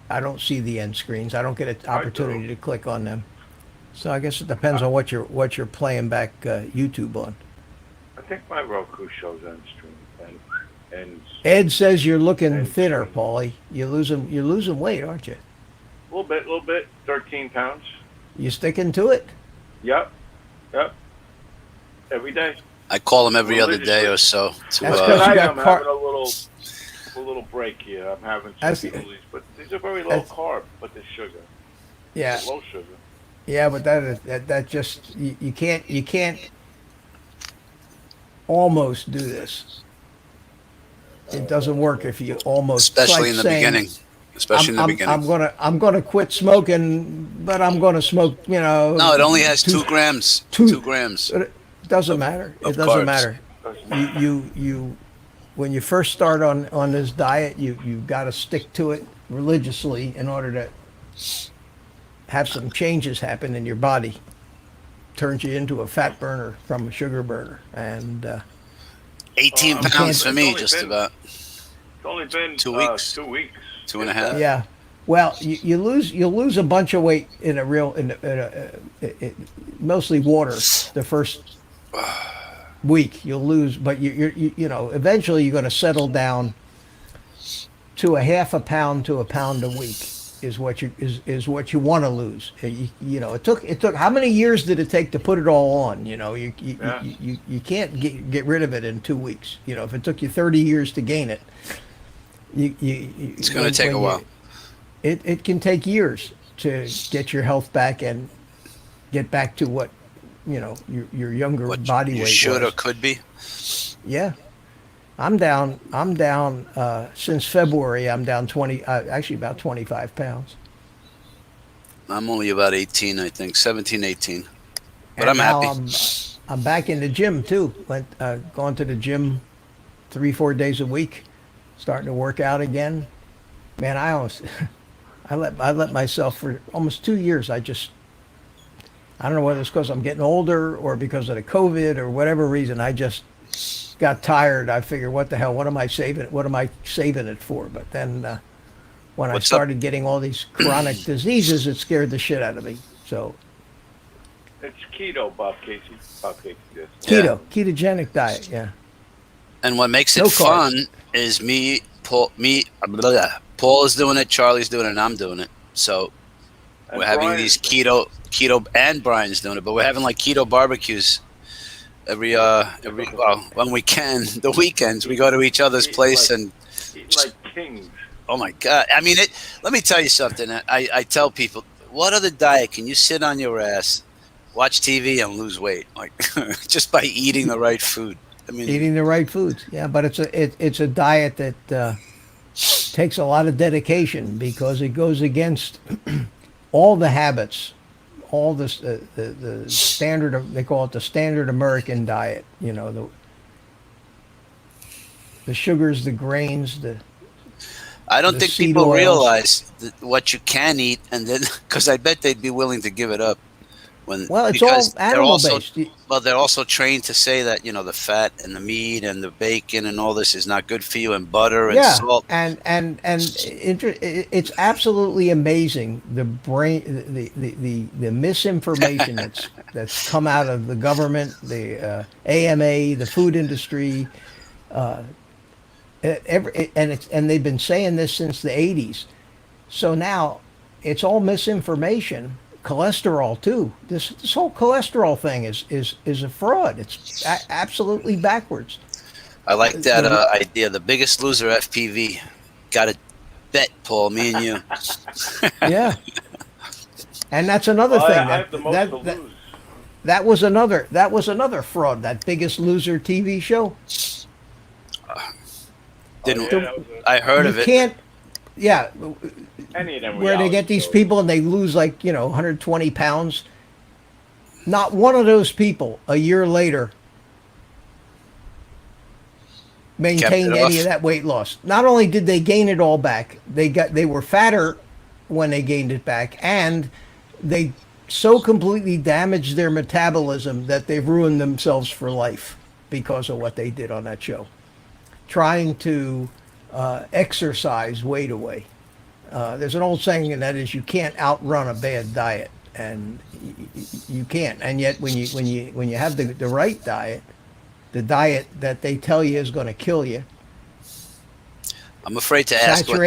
I don't see the end screens. I don't get an opportunity to click on them. So I guess it depends on what you're playing back YouTube on. I think my Roku shows end screen and Ed says you're looking End thinner, screen. Paulie. You're losing weight, aren't you? a little bit, 13 pounds. You sticking to it? Yep. Every day. I call him every other day or so. To, That's 'cause Tonight you got I'm car- having a little break here. I'm having some That's- smoothies, but these are very low that's- carb, but there's sugar. Yeah. Low sugar. Yeah, but that just you can't almost do this. It doesn't work if you almost. it's especially like in the saying, beginning. Especially in the beginning. I'm gonna quit smoking, but I'm gonna smoke. No, it only has 2 grams. two- 2 grams. But it doesn't matter. It Of doesn't carbs. matter. You when you first start on this diet, you got to stick to it religiously in order to have some changes happen in your body. Turns you into a fat burner from a sugar burner, and 18 I'm pounds can't- for me, it's only just been- about. It's only been 2 weeks. 2 weeks. 2.5. yeah, Well, you'll lose a bunch of weight in a real mostly water the first week. You'll lose, but you know eventually you're going to settle down to a half a pound to a pound a week is what you want to lose. You know, it took how many years did it take to put it all on? You know, Yeah. you can't get rid of it in 2 weeks. You know, if it took you 30 years to gain it, It's going to take a while. It can take years to get your health back and get back to what you know your younger What body you weight should or was. could be. Yeah, I'm down. Since February. I'm down 20. Actually, about 25 pounds. I'm only about 18, I think, 17, 18. But And I'm now happy. I'm back in the gym too. Going to the gym 3-4 days a week, starting to work out again. Man, I almost I let myself for almost 2 years. I don't know whether it's because I'm getting older or because of the COVID or whatever reason. I just got tired. I figured, what the hell? What am I saving? What am I saving it for? But then when I What's up? started getting all these chronic diseases, it scared the shit out of me. So It's keto, Bob Casey. Bob Casey did. keto, ketogenic diet. Yeah. And what makes it No carbs. fun is Paul is doing it, Charlie's doing it, and I'm doing it. So And we're having Brian- these keto, and Brian's doing it, but we're having like keto barbecues every well, when we can. The weekends we go to each other's Eat place like- and eat like kings. oh my god! I mean, let me tell you something. I tell people, what other diet can you sit on your ass, watch TV, and lose weight like just by eating the right food? I mean, Eating the right foods. Yeah, but it's a diet that takes a lot of dedication because it goes against all the habits, all this the standard of, they call it the standard American diet. You know, the sugars, the grains, I don't the think seed people oils. realize what you can eat, and then because I bet they'd be willing to give it up when. well, it's because all animal based. Well, they're also trained to say that the fat and the meat and the bacon and all this is not good for you, and butter and Yeah, salt. and it's absolutely amazing the the misinformation that's come out of the government, the AMA, the food industry, and they've been saying this since the 80s. So now it's all misinformation. Cholesterol too. This whole cholesterol thing is a fraud. It's absolutely backwards. I like that idea. The Biggest Loser FPV. Got to bet, Paul. Me and you. Yeah. And that's another Well, thing. I have the most to that, lose. that was another fraud. That Biggest Loser TV show. Didn't Oh, yeah, that was I heard You of it? can't. Yeah, any of them where they reality get these shows. people and they lose 120 pounds. Not one of those people a year later maintained it any off. of that weight loss. Not only did they gain it all back, they were fatter when they gained it back, and they so completely damaged their metabolism that they've ruined themselves for life because of what they did on that show. Trying to exercise weight away. There's an old saying, and that is, you can't outrun a bad diet, and you can't. And yet, when you have the right diet, the diet that they tell you is going to kill you, I'm afraid to ask what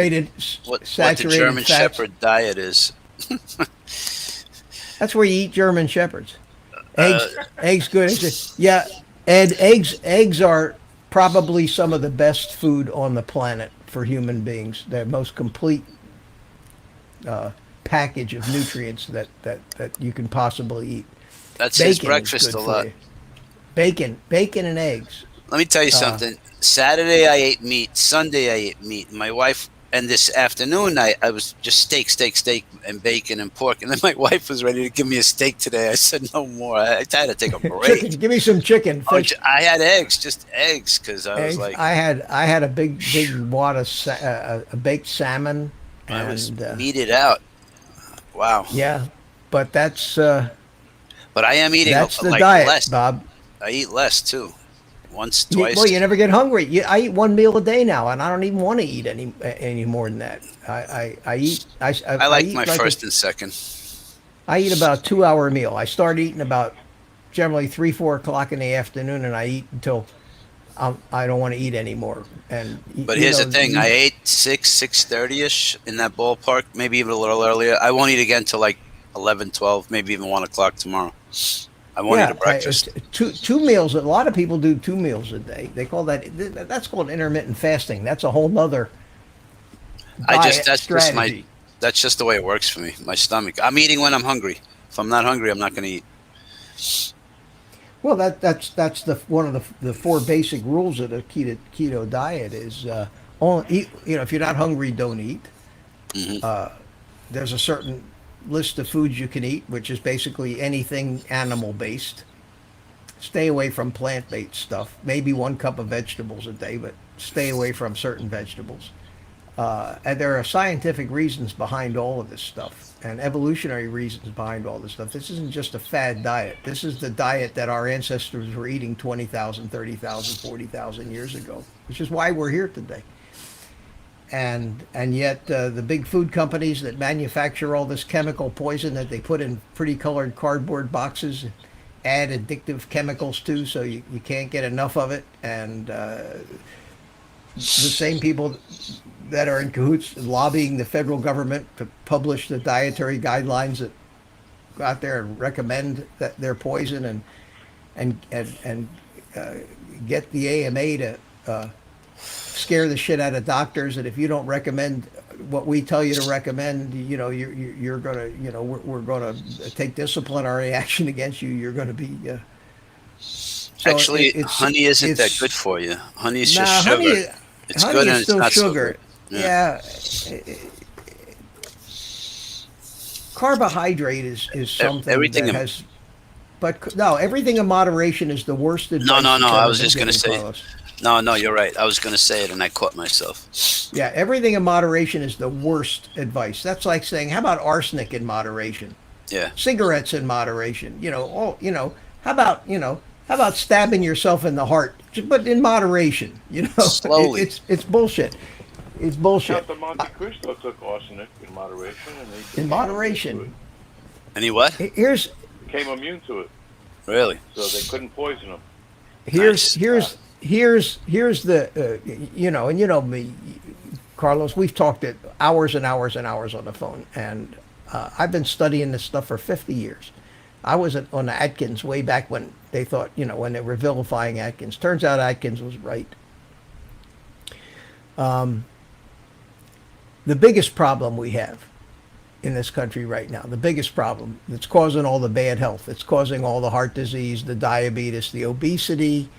the saturated German fats. Shepherd diet is. That's where you eat German shepherds. Eggs good. Yeah, Ed, eggs are probably some of the best food on the planet for human beings. They're most complete package of nutrients that you can possibly eat. That's his Bacon is breakfast good a for lot. you. Bacon and eggs. Let me tell you something. Saturday I ate meat. Sunday I ate meat. My wife, and this afternoon I was just steak, and bacon and pork. And then my wife was ready to give me a steak today. I said no more. I had to take a break. Chicken. Give me some chicken. Oh, Fish. I had eggs, just eggs, because I was Eggs. like, I had a big wad of a baked salmon. I was And, meated out. Wow. yeah, but that's But I am eating the like diet, less. Bob. I eat less too. once, twice. Well, you never get hungry. I eat one meal a day now, and I don't even want to eat any more than that. I eat. I like eat my like first and second. I eat about a 2 hour meal. I start eating about generally 3-4 o'clock in the afternoon, and I eat until I don't want to eat anymore. And But here's the thing: I ate 6:30 ish in that ballpark, maybe even a little earlier. I won't eat again till like 11, 12, maybe even 1 o'clock tomorrow. I won't eat a breakfast. Two meals. A lot of people do 2 meals a day. They call that's called intermittent fasting. That's a whole nother strategy. That's just the way it works for me. My stomach. I'm eating when I'm hungry. If I'm not hungry, I'm not going to eat. Well, that's the one of the 4 basic rules of the keto diet is only eat. If you're not hungry, don't eat. Mm-hmm. There's a certain list of foods you can eat, which is basically anything animal based. Stay away from plant based stuff. Maybe 1 cup of vegetables a day, but stay away from certain vegetables. And there are scientific reasons behind all of this stuff and evolutionary reasons behind all this stuff. This isn't just a fad diet. This is the diet that our ancestors were eating 20,000, 30,000, 40,000 years ago, which is why we're here today. And yet the big food companies that manufacture all this chemical poison that they put in pretty colored cardboard boxes add addictive chemicals to, so you can't get enough of it. And the same people that are in cahoots lobbying the federal government to publish the dietary guidelines that go out there and recommend that their poison and get the AMA to scare the shit out of doctors. And if you don't recommend what we tell you to recommend, you're gonna, we're gonna take disciplinary action against you. You're gonna be. Actually, honey isn't that good for you. Honey's just sugar. It's honey good is and still it's not sugar. so good. Yeah. Carbohydrate is something everything that has. But no, everything in moderation is the worst advice. No. you've I ever was been just going to given, say. Carlos. No, you're right. I was going to say it and I caught myself. Yeah, everything in moderation is the worst advice. That's like saying, how about arsenic in moderation? Yeah. Cigarettes in moderation. How about stabbing yourself in the heart, but in moderation? Slowly. It's bullshit. It's bullshit. Count the Monte Cristo took arsenic in moderation, and they In moderation. Any what? Here's became immune to it, Really? so they couldn't poison them. here's Nice. here's the and you know me, Carlos. We've talked it hours and hours and hours on the phone, and I've been studying this stuff for 50 years. I was on the Atkins way back when they thought, when they were vilifying Atkins. Turns out Atkins was right. The biggest problem we have in this country right now, the biggest problem that's causing all the bad health, it's causing all the heart disease, the diabetes, the obesity,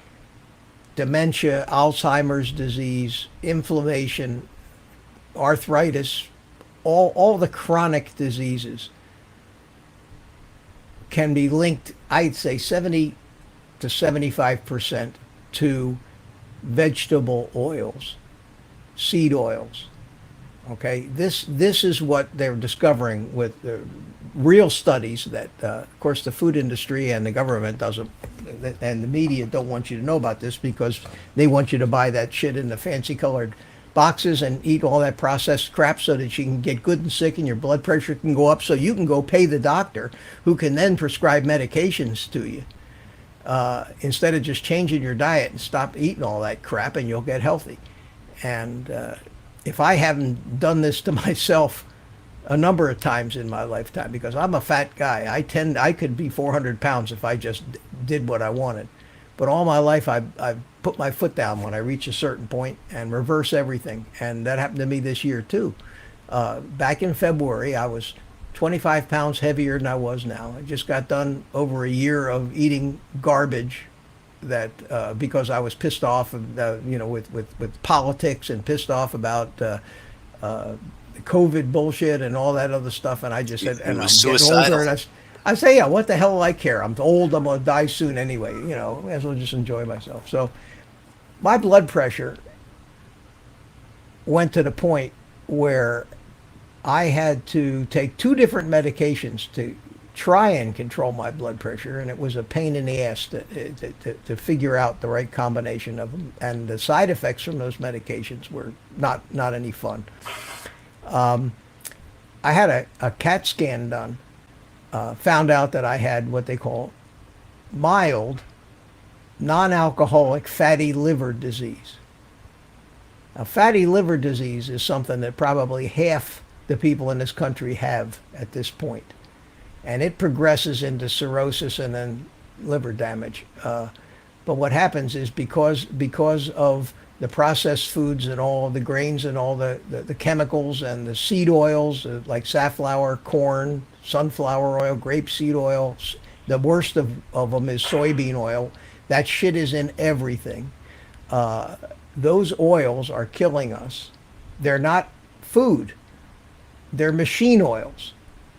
dementia, Alzheimer's disease, inflammation, arthritis, all the chronic diseases can be linked, I'd say 70 to 75% to vegetable oils, seed oils. Okay, this is what they're discovering with the real studies that, of course, the food industry and the government doesn't, and the media don't want you to know about this because they want you to buy that shit in the fancy colored boxes and eat all that processed crap so that you can get good and sick and your blood pressure can go up so you can go pay the doctor who can then prescribe medications to you instead of just changing your diet and stop eating all that crap and you'll get healthy. And if I haven't done this to myself a number of times in my lifetime, because I'm a fat guy, I could be 400 pounds if I just did what I wanted. But all my life, I've put my foot down when I reach a certain point and reverse everything. And that happened to me this year too. Back in February, I was 25 pounds heavier than I was now. I just got done over a year of eating garbage that because I was pissed off, with politics and pissed off about COVID bullshit and all that other stuff. And I just said, and I'm getting older, and I say, yeah, what the hell do I care? I'm old. I'm gonna die soon anyway. May as well just enjoy myself. So my blood pressure went to the point where I had to take 2 different medications to try and control my blood pressure, and it was a pain in the ass to figure out the right combination of them. And the side effects from those medications were not any fun. I had a CAT scan done, found out that I had what they call mild non-alcoholic fatty liver disease. Now, fatty liver disease is something that probably half the people in this country have at this point. And it progresses into cirrhosis and then liver damage. But what happens is because of the processed foods and all the grains and all the chemicals and the seed oils like safflower, corn, sunflower oil, grapeseed oil, the worst of them is soybean oil. That shit is in everything. Those oils are killing us. They're not food. They're machine oils.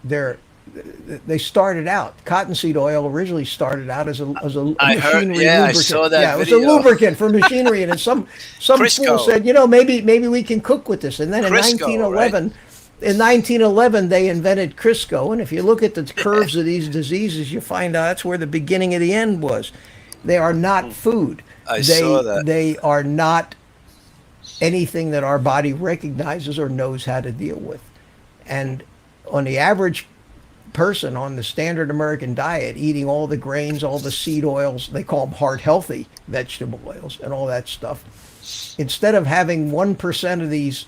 They started out. Cottonseed oil originally started out as a machinery lubricant. I saw that Yeah, it was video. a lubricant for machinery, and then some Crisco. fool said, maybe we can cook with this. And then in Crisco, 1911, they invented Crisco. And if you look at the curves of these diseases, you find out that's where the beginning of the end was. They are not food. I saw that. They are not anything that our body recognizes or knows how to deal with. And on the average person on the standard American diet, eating all the grains, all the seed oils, they call them heart healthy vegetable oils and all that stuff, instead of having 1% of these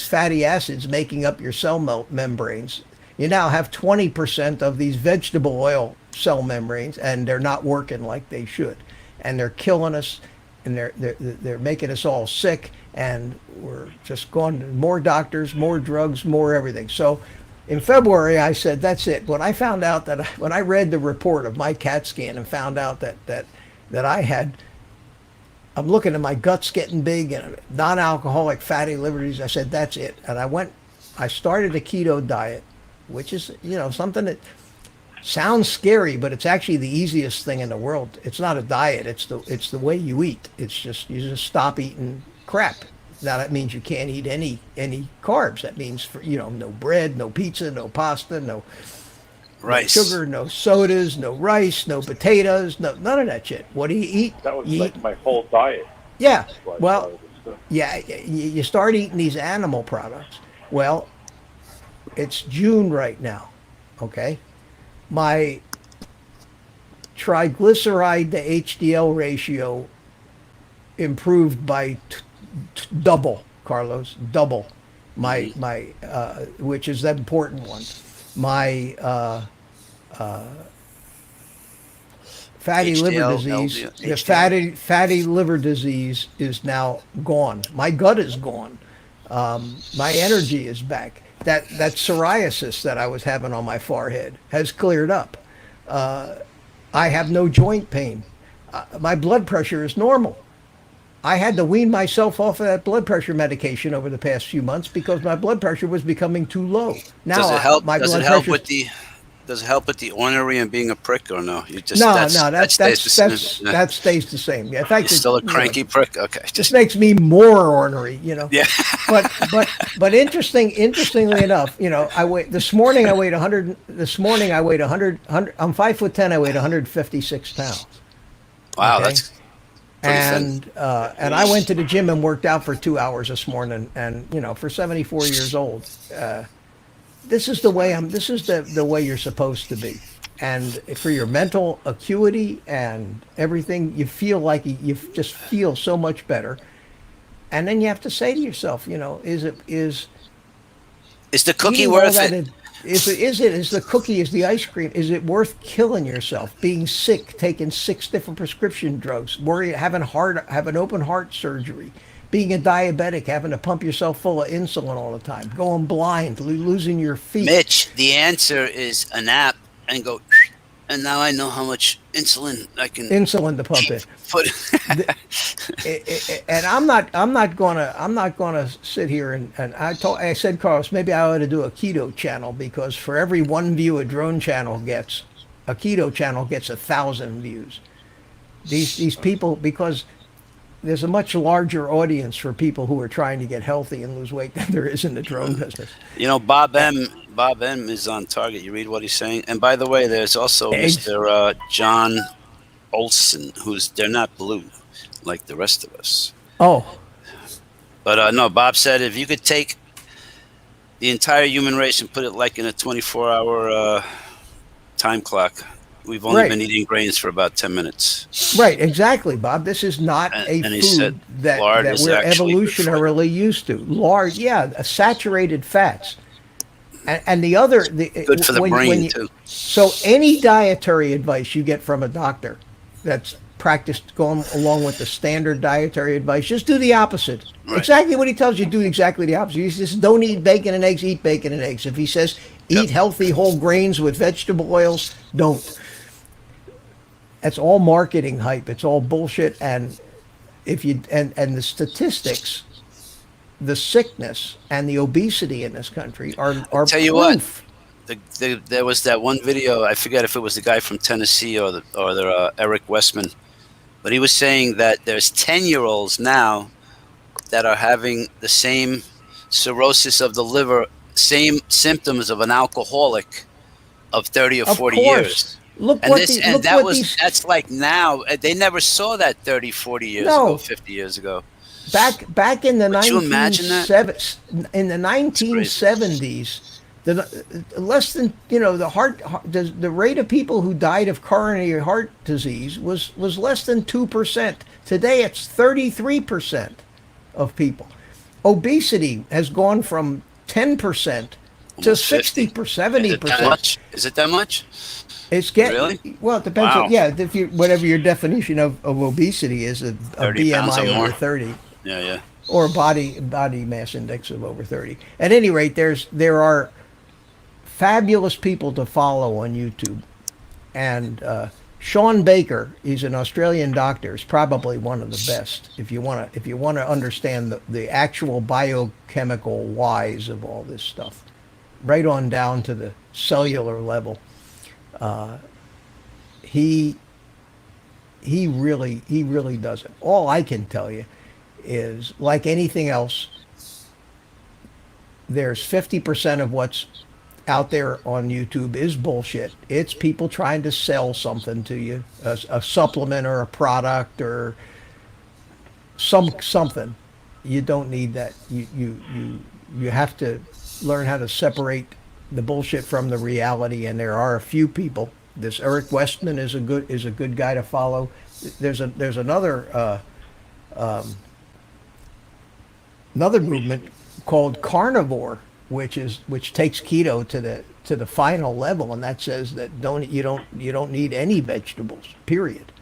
fatty acids making up your cell membranes, you now have 20% of these vegetable oil cell membranes, and they're not working like they should, and they're killing us, and they're making us all sick, and we're just going to more doctors, more drugs, more everything. So in February, I said, that's it. When I found out when I read the report of my CAT scan and found out that I'm looking at my guts getting big and non-alcoholic fatty liver disease, I said, that's it. And I started a keto diet, which is, something that sounds scary, but it's actually the easiest thing in the world. It's not a diet. It's the way you eat. It's just, you just stop eating crap. Now that means you can't eat any carbs. That means no bread, no pizza, no pasta, no Rice. sugar, no sodas, no rice, no potatoes, none of that shit. What do you eat? That was You like eat- my whole diet. yeah. That's why I Well, started this stuff. yeah, you start eating these animal products. Well, it's June right now, okay? My triglyceride to HDL ratio improved by double, Carlos, double. My which is the important one. My fatty liver HDL, disease, LDL. the fatty liver disease is now gone. My gut is gone. My energy is back. That psoriasis that I was having on my forehead has cleared up. I have no joint pain. My blood pressure is normal. I had to wean myself off of that blood pressure medication over the past few months because my blood pressure was becoming too low. Now Does it help? my Does blood it help pressure. with the? Does it help with the ornery and being a prick, or no? You just No, that stays the same. that stays the same. Yeah, in fact, You're still a it, cranky prick. Okay, just makes me more ornery. yeah. But interestingly enough, this morning I weighed 100. This morning I weighed 100. I'm 5'10". I weighed 156 pounds. Wow, Okay. that's pretty And I went to the gym and worked out for 2 hours this morning. And for 74 years old, this is the way This is the way you're supposed to be. And for your mental acuity and everything, you feel like you just feel so much better. And then you have to say to yourself, is the cookie eating all worth that it? Is the cookie, is the ice cream, is it worth killing yourself, being sick, taking 6 different prescription drugs, having open heart surgery, being a diabetic, having to pump yourself full of insulin all the time, going blind, losing your feet? Mitch, the answer is a nap and go. And now I know how much insulin I can Insulin to pump in. put. And I'm not gonna sit here and I said, Carlos, maybe I ought to do a keto channel, because for every 1 view a drone channel gets, a keto channel gets 1,000 views. These people, because there's a much larger audience for people who are trying to get healthy and lose weight than there is in the drone business. You know, Bob M is on target. You read what he's saying. And by the way, there's also Mr. John Olson, they're not blue like the rest of us. Oh, But no, Bob said if you could take the entire human race and put it like in a 24-hour time clock, we've only Right. been eating grains for about 10 minutes. right, exactly, Bob. This is not And a he food said that lard is we're actually good for you. evolutionarily used to. Lard, yeah, saturated fats. And the other... Good for the brain, too. So any dietary advice you get from a doctor that's practiced going along with the standard dietary advice, just do the opposite. Right. Exactly what he tells you, do exactly the opposite. He says, don't eat bacon and eggs, eat bacon and eggs. If he says, eat healthy whole grains with vegetable oils, don't. That's all marketing hype. It's all bullshit. And if you and the statistics, the sickness and the obesity in this country are Tell you proof. what, there was that one video. I forget if it was the guy from Tennessee or the Eric Westman, but he was saying that there's 10-year-olds now that are having the same cirrhosis of the liver, same symptoms of an alcoholic of 30 or Of 40 course. years. Look And what this, the, and look that what was these that's like now. They never saw that 30, 40 years No. ago, 50 years ago. back in the Would you imagine that? 1970s, the less than the rate of people who died of coronary heart disease was less than 2%. Today it's 33% of people. Obesity has gone from 10% to Almost 50. 60%, Is it that 70%. much? Is it that much? It's getting Really? well. It depends. Wow. On, yeah, if you whatever your definition of obesity is, a 30 pounds or BMI more. over 30. Yeah. Or body mass index of over 30. At any rate, there are fabulous people to follow on YouTube, and Sean Baker, he's an Australian doctor, is probably one of the best if you want to understand the actual biochemical whys of all this stuff, right on down to the cellular level. He really does it. All I can tell you is, like anything else, there's 50% of what's out there on YouTube is bullshit. It's people trying to sell something to you, a supplement or a product or something. You don't need that. You have to learn how to separate the bullshit from the reality. And there are a few people. This Eric Westman is a good guy to follow. There's another movement called carnivore, which takes keto to the final level, and that says that you don't need any vegetables. Period.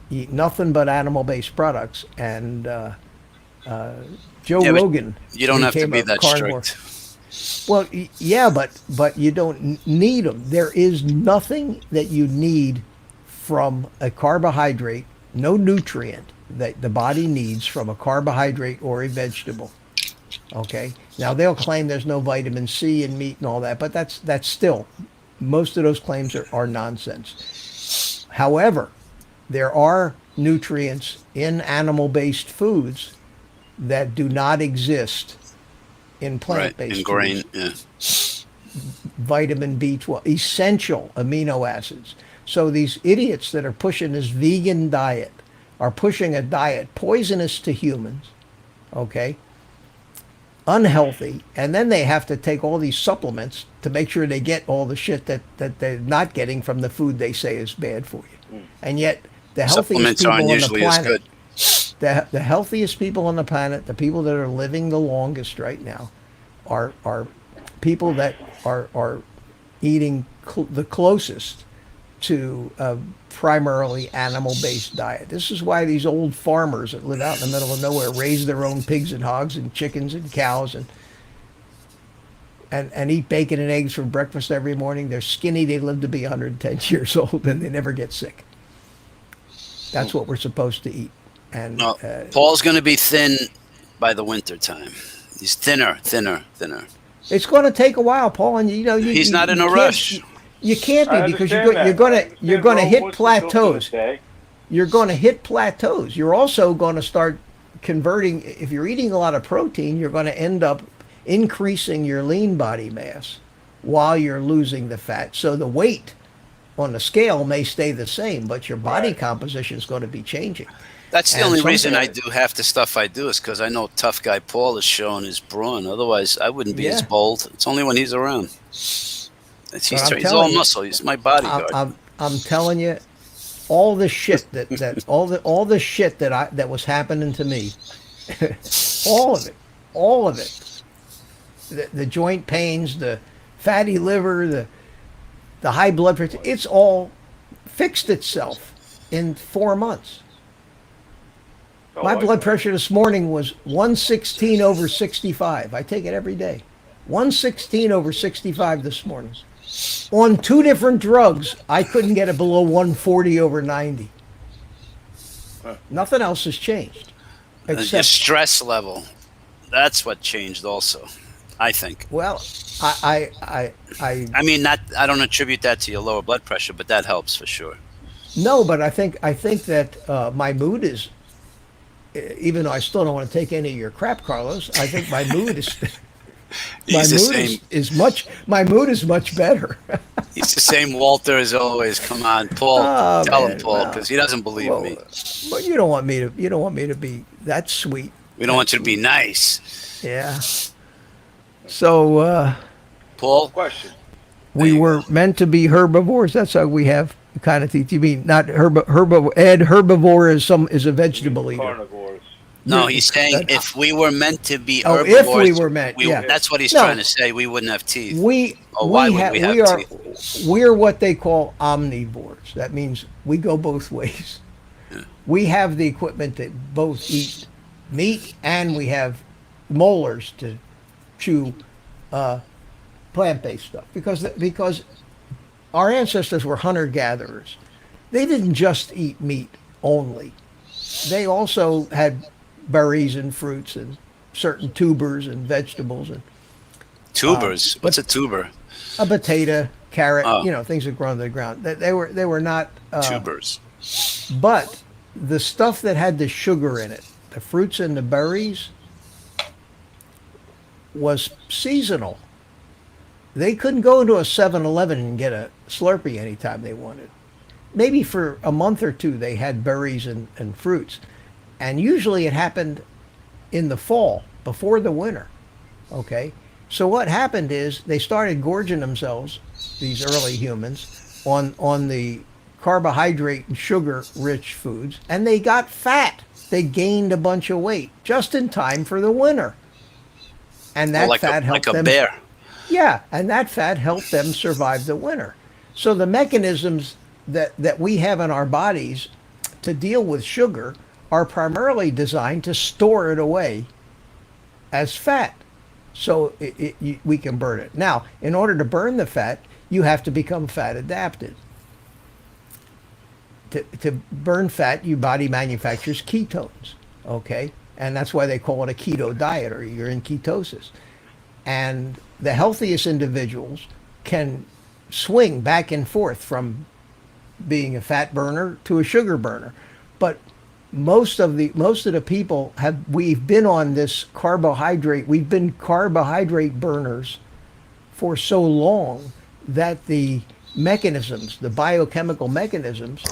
You eat nothing but animal-based products. And Joe Yeah, but Rogan. You don't have to became be a that carnivore. strict. Well, yeah, but you don't need them. There is nothing that you need from a carbohydrate, no nutrient that the body needs from a carbohydrate or a vegetable. Okay. Now they'll claim there's no vitamin C in meat and all that, but that's still, most of those claims are nonsense. However, there are nutrients in animal-based foods that do not exist in Right. plant-based In grain. foods. Yeah. Vitamin B12, essential amino acids. So these idiots that are pushing this vegan diet are pushing a diet poisonous to humans, okay, unhealthy, and then they have to take all these supplements to make sure they get all the shit that they're not getting from the food they say is bad for you. And yet the healthiest Supplements people aren't on the usually as planet, good. the healthiest people on the planet, the people that are living the longest right now, are people that are eating the closest to a primarily animal-based diet. This is why these old farmers that live out in the middle of nowhere raise their own pigs and hogs and chickens and cows and eat bacon and eggs for breakfast every morning. They're skinny. They live to be 110 years old and they never get sick. That's what we're supposed to eat. And No, Paul's going to be thin by the winter time. He's thinner. it's going to take a while, Paul. And He's not in a can't- rush. You can't I be because understand that. you're going to hit What's the goal for plateaus. this day? you're going to hit plateaus. You're also going to start converting. If you're eating a lot of protein, you're going to end up increasing your lean body mass while you're losing the fat. So the weight on the scale may stay the same, but your body Right. composition is going to be changing. That's the And only something reason I that- do half the stuff I do is because I know tough guy Paul is showing his brawn. Otherwise, I wouldn't be as Yeah. bold. It's only when he's around. But I'm He's telling all you, muscle. He's my bodyguard. I'm telling you, all the shit all the shit that was happening to me, all of it, the joint pains, the fatty liver, the high blood pressure, it's all fixed itself in 4 months. Oh, My I- blood pressure this morning was 116 over 65. I take it every day. 116 over 65 this morning. On 2 different drugs, I couldn't get it below 140 over 90. Nothing else has changed. Your Except, stress level. That's what changed also, I think. well, I I mean, not. I don't attribute that to your lower blood pressure, but that helps for sure. no, but I think that my mood is, even though I still don't want to take any of your crap, Carlos. I think my mood is. My He's the mood same. my mood is much better. He's the same Walter as always. Come on, Paul. Oh, Tell man, him, Paul, well, because he doesn't believe Well, me. but you don't want me to be that sweet. We don't want you to be nice, Yeah. So Paul. Question. we were meant to be herbivores. That's how we have kind of teeth. You mean not herbivore? Ed, herbivore is a vegetable eater. Carnivores. No, Yeah, he's saying that- if we were meant to be Oh, herbivores, if we were meant, yeah. That's what he's No. trying to say. We wouldn't have teeth. We Oh, why would we have are teeth? we're what they call omnivores. That means we go both ways. We have the equipment to both eat meat, and we have molars to chew plant-based stuff because our ancestors were hunter-gatherers. They didn't just eat meat only. They also had berries and fruits and certain tubers and vegetables and Tubers. What's a tuber? a potato, carrot, Oh. things that grow on the ground. They were not. Tubers. But the stuff that had the sugar in it, the fruits and the berries, was seasonal. They couldn't go into a 7-Eleven and get a Slurpee anytime they wanted. Maybe for a month or two they had berries and fruits. And usually it happened in the fall, before the winter. Okay? So what happened is they started gorging themselves, these early humans, on the carbohydrate and sugar rich foods, and they got fat. They gained a bunch of weight just in time for the winter. And that like fat a, helped like a them. bear. Yeah, and that fat helped them survive the winter. So the mechanisms that we have in our bodies to deal with sugar are primarily designed to store it away as fat, so we can burn it. Now, in order to burn the fat, you have to become fat adapted. To burn fat, your body manufactures ketones, okay? And that's why they call it a keto diet, or you're in ketosis. And the healthiest individuals can swing back and forth from being a fat burner to a sugar burner. But most of the people we've been on this we've been carbohydrate burners for so long that the mechanisms, the biochemical mechanisms,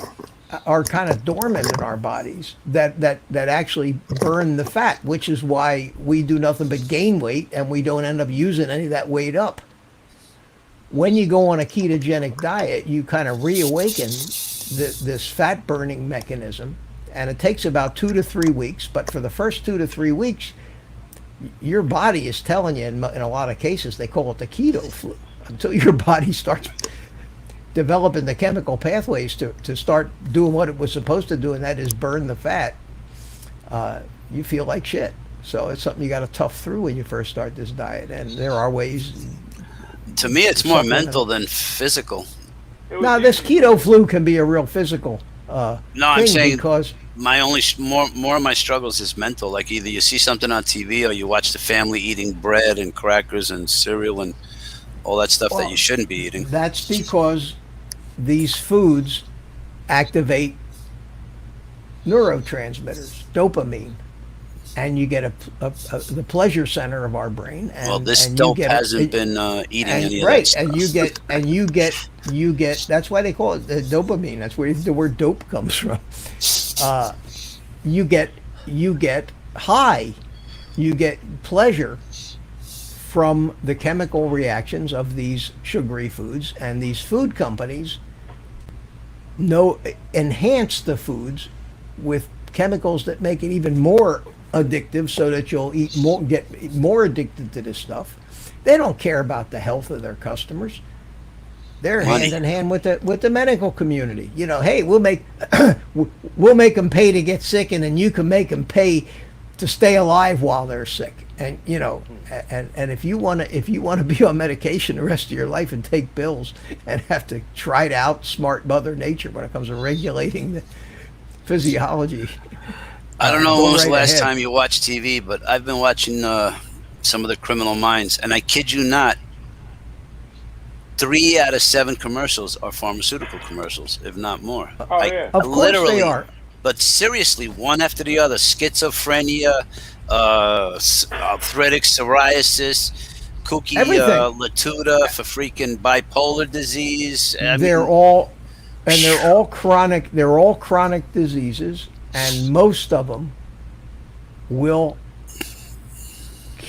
are kind of dormant in our bodies that actually burn the fat, which is why we do nothing but gain weight and we don't end up using any of that weight up. When you go on a ketogenic diet, you kind of reawaken this fat burning mechanism, and it takes about 2 to 3 weeks. But for the first 2 to 3 weeks, your body is telling you, in a lot of cases, they call it the keto flu, until your body starts developing the chemical pathways to start doing what it was supposed to do, and that is burn the fat. You feel like shit. So it's something you got to tough through when you first start this diet, and there are ways. To me, it's more Supplement. mental than physical. It was Now, this easy. keto flu can be a real physical No, thing, I'm saying because my only more of my struggles is mental. Like either you see something on TV or you watch the family eating bread and crackers and cereal and all that stuff that Well, you shouldn't be eating. that's because these foods activate neurotransmitters, dopamine, and you get the pleasure center of our brain. And, Well, this and you dope get hasn't been eating and, any of right, that stuff. and you get. That's why they call it dopamine. That's where the word dope comes from. You get high, you get pleasure from the chemical reactions of these sugary foods, and these food companies enhance the foods with chemicals that make it even more addictive, so that you'll get more addicted to this stuff. They don't care about the health of their customers. They're Money. hand in hand with the medical community. You know, hey, we'll make we'll make them pay to get sick, and then you can make them pay to stay alive while they're sick. And you know, and if you want to be on medication the rest of your life and take pills and have to try to outsmart Mother Nature when it comes to regulating the physiology. I don't know Go when was the right last ahead. time you watched TV, but I've been watching some of the Criminal Minds, and I kid you not, 3 out of 7 commercials are pharmaceutical commercials, if not more. Oh, yeah. Of course literally, they are. But seriously, one after the other: schizophrenia, arthritic psoriasis, Kooky Everything. Latuda for freaking bipolar disease. I mean, They're all chronic. They're all chronic diseases, and most of them will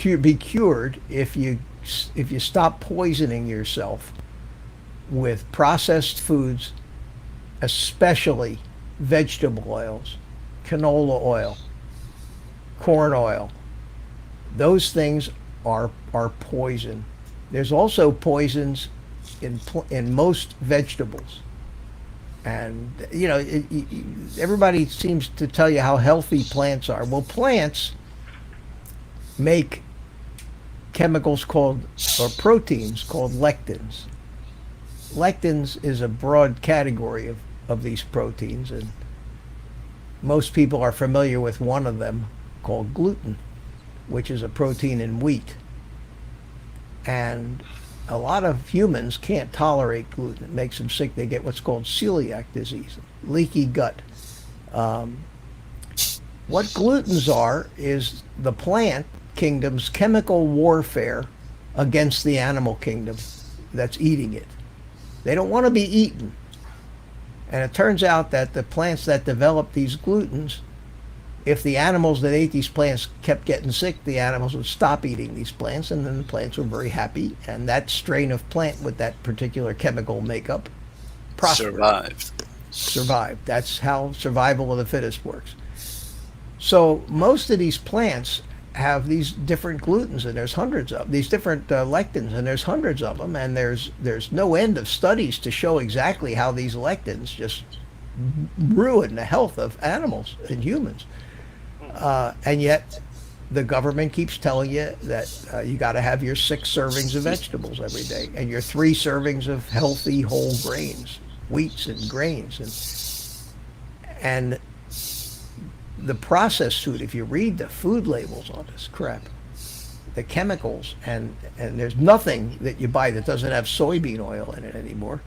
be cured if you stop poisoning yourself with processed foods, especially vegetable oils, canola oil, corn oil. Those things are poison. There's also poisons in most vegetables. And you know, everybody seems to tell you how healthy plants are. Well, plants make chemicals called, or proteins called, lectins. Lectins is a broad category of these proteins, and most people are familiar with one of them called gluten, which is a protein in wheat. And a lot of humans can't tolerate gluten. It makes them sick. They get what's called celiac disease, leaky gut. What glutens are is the plant kingdom's chemical warfare against the animal kingdom that's eating it. They don't want to be eaten. And it turns out that the plants that develop these glutens, if the animals that ate these plants kept getting sick, the animals would stop eating these plants, and then the plants were very happy. And that strain of plant with that particular chemical makeup prospered. Survived. That's how survival of the fittest works. So most of these plants have these different glutens, and there's hundreds of these different lectins, and there's hundreds of them, and there's no end of studies to show exactly how these lectins just ruin the health of animals and humans. And yet the government keeps telling you that you got to have your 6 servings of vegetables every day, and your 3 servings of healthy whole grains, wheats and grains, and the processed food. If you read the food labels on this crap, the chemicals, and there's nothing that you buy that doesn't have soybean oil in it anymore.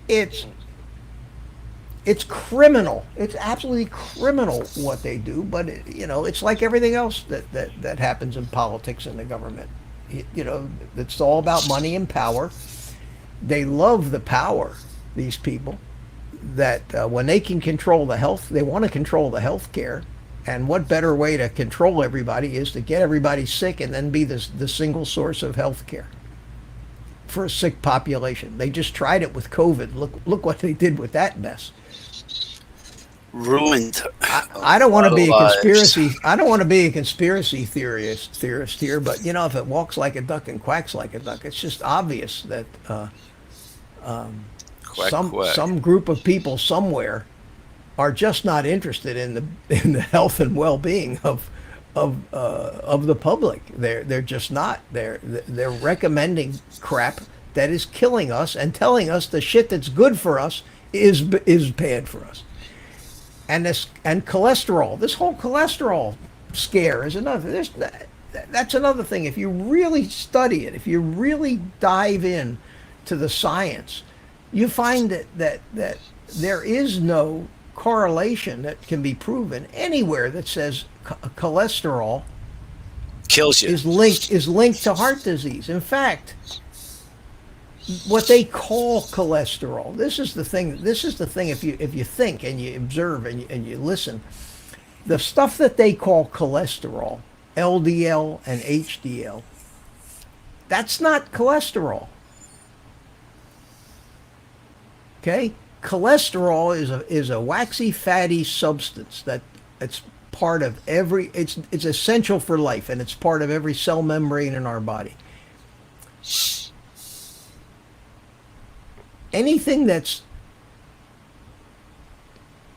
It's criminal. It's absolutely criminal what they do. But it's like everything else that happens in politics and the government. It's all about money and power. They love the power, these people. That when they can control the health, they want to control the health care. And what better way to control everybody is to get everybody sick and then be the single source of health care for a sick population. They just tried it with COVID. Look what they did with that mess. Ruined. I don't want to be a lives. conspiracy. I don't want to be a conspiracy theorist here, but if it walks like a duck and quacks like a duck, it's just obvious that Quack, quack. some group of people somewhere are just not interested in the health and well-being of the public. They're just not. They're recommending crap that is killing us and telling us the shit that's good for us is bad for us. And cholesterol. This whole cholesterol scare is another. That's another thing. If you really study it, if you really dive in to the science, you find that there is no correlation that can be proven anywhere that says cholesterol Kills you. is linked to heart disease. In fact, what they call cholesterol. This is the thing. This is the thing. If you think and you observe and you listen, the stuff that they call cholesterol, LDL and HDL, that's not cholesterol. Okay, cholesterol is a waxy fatty substance that it's part of every. It's essential for life, and it's part of every cell membrane in our body. Anything that's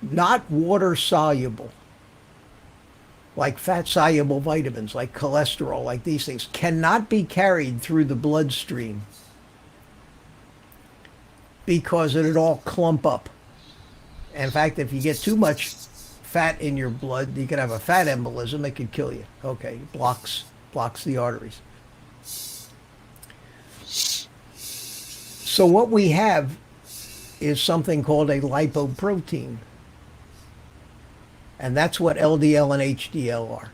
not water soluble, like fat soluble vitamins, like cholesterol, like these things, cannot be carried through the bloodstream because it'd all clump up. In fact, if you get too much fat in your blood, you can have a fat embolism. It could kill you. Okay, blocks the arteries. So what we have is something called a lipoprotein. And that's what LDL and HDL are.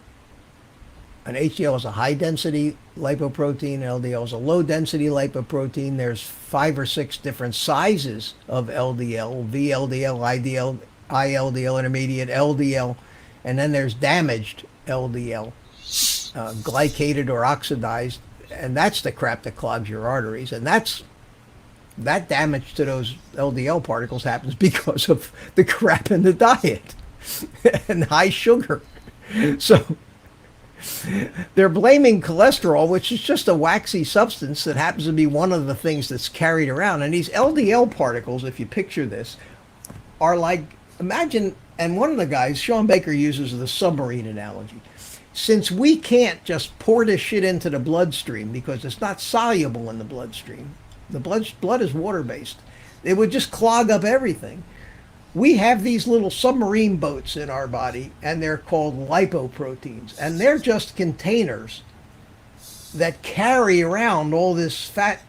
And HDL is a high density lipoprotein, LDL is a low density lipoprotein. There's 5 or 6 different sizes of LDL, VLDL, ILDL, intermediate, LDL, and then there's damaged LDL, glycated or oxidized, and that's the crap that clogs your arteries. And that damage to those LDL particles happens because of the crap in the diet and high sugar. So they're blaming cholesterol, which is just a waxy substance that happens to be one of the things that's carried around. And these LDL particles, if you picture this, are like, imagine, and one of the guys, Sean Baker, uses the submarine analogy. Since we can't just pour this shit into the bloodstream because it's not soluble in the bloodstream, the blood is water-based, it would just clog up everything. We have these little submarine boats in our body, and they're called lipoproteins. And they're just containers that carry around all this fat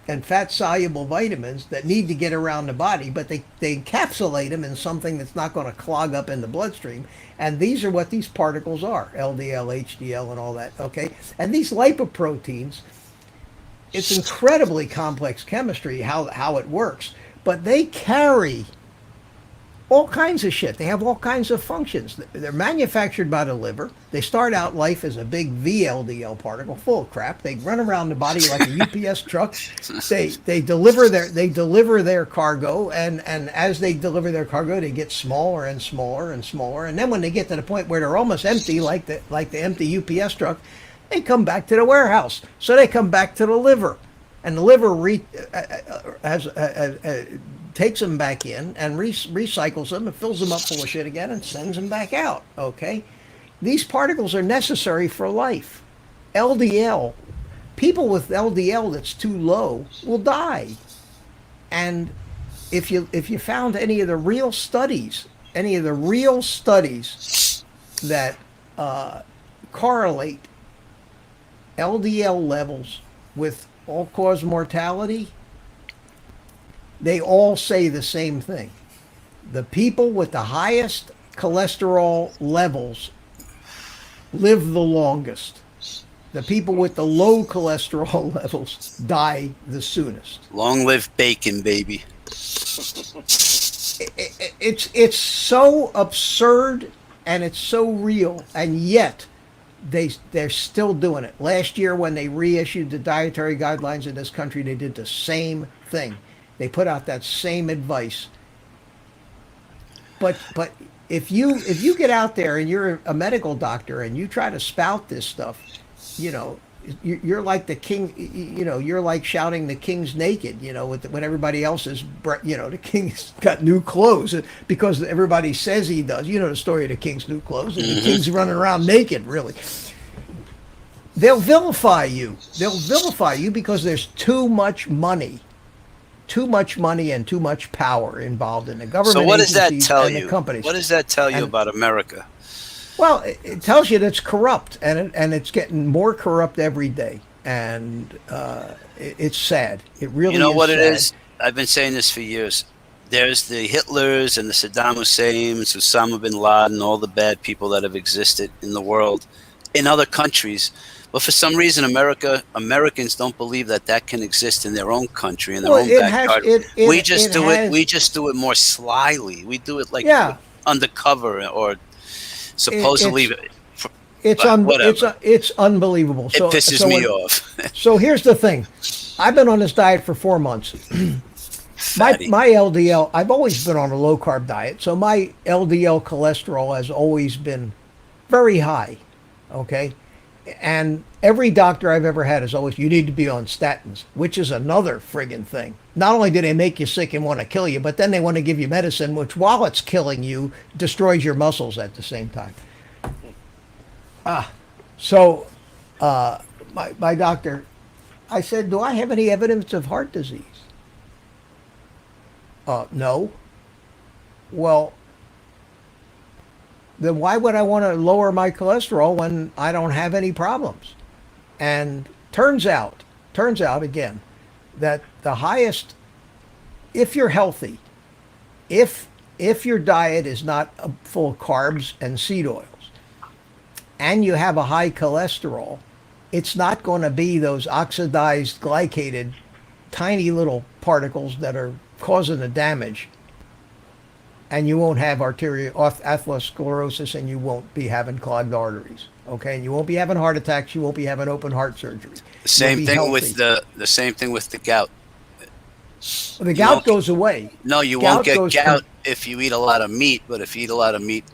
and fat-soluble vitamins that need to get around the body, but they encapsulate them in something that's not going to clog up in the bloodstream. And these are what these particles are, LDL, HDL, and all that, okay? And these lipoproteins, it's incredibly complex chemistry, how it works, but they carry all kinds of shit. They have all kinds of functions. They're manufactured by the liver. They start out life as a big VLDL particle full of crap. They run around the body like a UPS truck. They deliver their cargo, and as they deliver their cargo, they get smaller and smaller and smaller. And then when they get to the point where they're almost empty, like the empty UPS truck, they come back to the warehouse. So they come back to the liver, and the liver takes them back in and recycles them and fills them up full of shit again and sends them back out, okay? These particles are necessary for life. LDL, people with LDL that's too low will die. And if you found any of the real studies that correlate LDL levels with all-cause mortality, they all say the same thing. The people with the highest cholesterol levels live the longest. The people with the low cholesterol levels die the soonest. Long live bacon, baby. It's so absurd and it's so real, and yet they're still doing it. Last year, when they reissued the dietary guidelines in this country, they did the same thing. They put out that same advice. But if you get out there and you're a medical doctor and you try to spout this stuff, you're like the king. You're like shouting the king's naked. When everybody else is, the king's got new clothes because everybody says he does. You know the story of the king's new clothes, and the king's running around naked. Really, they'll vilify you. They'll vilify you because there's too much money and too much power involved in the government. So what does that tell you? What does that tell you about America? Well, it tells you that it's corrupt, and it's getting more corrupt every day, and it's sad. It really is. You know what sad. it is? I've been saying this for years. there's the Hitlers and the Saddam Husseins, Osama bin Laden, all the bad people that have existed in the world, in other countries. But for some reason, Americans don't believe that that can exist in their own country, in their own backyard. We just do it. We just do it more slyly. We do it like undercover or supposedly. It's unbelievable. It pisses me off. So here's the thing. I've been on this diet for 4 months. My LDL, I've always been on a low carb diet, so my LDL cholesterol has always been very high. Okay? And every doctor I've ever had is always, you need to be on statins, which is another friggin' thing. Not only do they make you sick and want to kill you, but then they want to give you medicine, which while it's killing you, destroys your muscles at the same time. So my doctor, I said, do I have any evidence of heart disease? No. Well, then why would I want to lower my cholesterol when I don't have any problems? And turns out again, that the highest, if you're healthy, if your diet is not full of carbs and seed oils, and you have a high cholesterol, it's not going to be those oxidized, glycated, tiny little particles that are causing the damage. And you won't have atherosclerosis, and you won't be having clogged arteries. Okay, and you won't be having heart attacks. You won't be having open heart surgery. The same thing with the same thing with the gout. The gout goes away. No, you won't get gout if you eat a lot of meat, but if you eat a lot of meat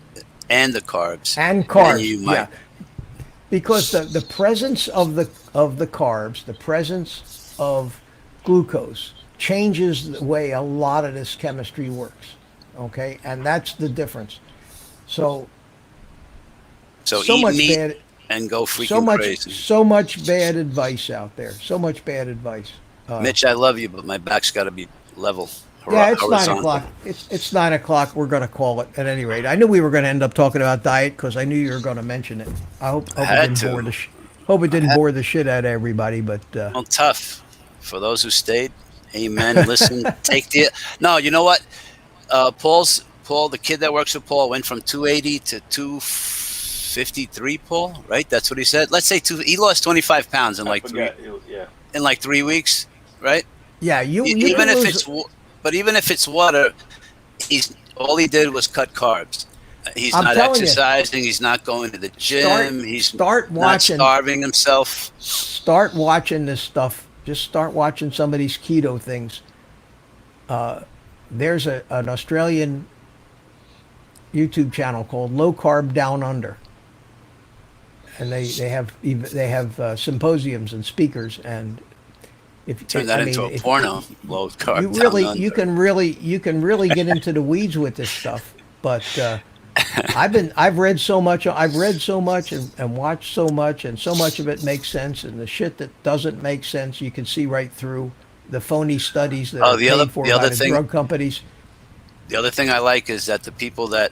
and the carbs, then you might. Yeah, because the presence of the carbs, the presence of glucose, changes the way a lot of this chemistry works. Okay, and that's the difference. So eat much meat bad, and go freaking crazy. So much bad advice out there. So much bad advice. Mitch, I love you, but my back's got to be level. Yeah, it's 9 o'clock. It's 9 o'clock. We're going to call it at any rate. I knew we were going to end up talking about diet because I knew you were going to mention it. I hope it didn't bore the shit out of everybody. But well, tough for those who stayed. Amen. Listen, No, you know what? Paul, the kid that works with Paul, went from 280 to 253. Paul, right? That's what he said. Let's say he lost 25 pounds in like 3 weeks, right? Yeah, even if it's water, all he did was cut carbs. He's not exercising. He's not going to the gym. He's not starving himself. Start watching this stuff. Just start watching some of these keto things. There's an Australian YouTube channel called Low Carb Down Under, and they have symposiums and speakers. And if turn that into a porno, low carb. You can really get into the weeds with this stuff. But I've read so much and watched so much, and so much of it makes sense, and the shit that doesn't make sense you can see right through. The phony studies that are paid for by the drug companies. The other thing I like is that the people that,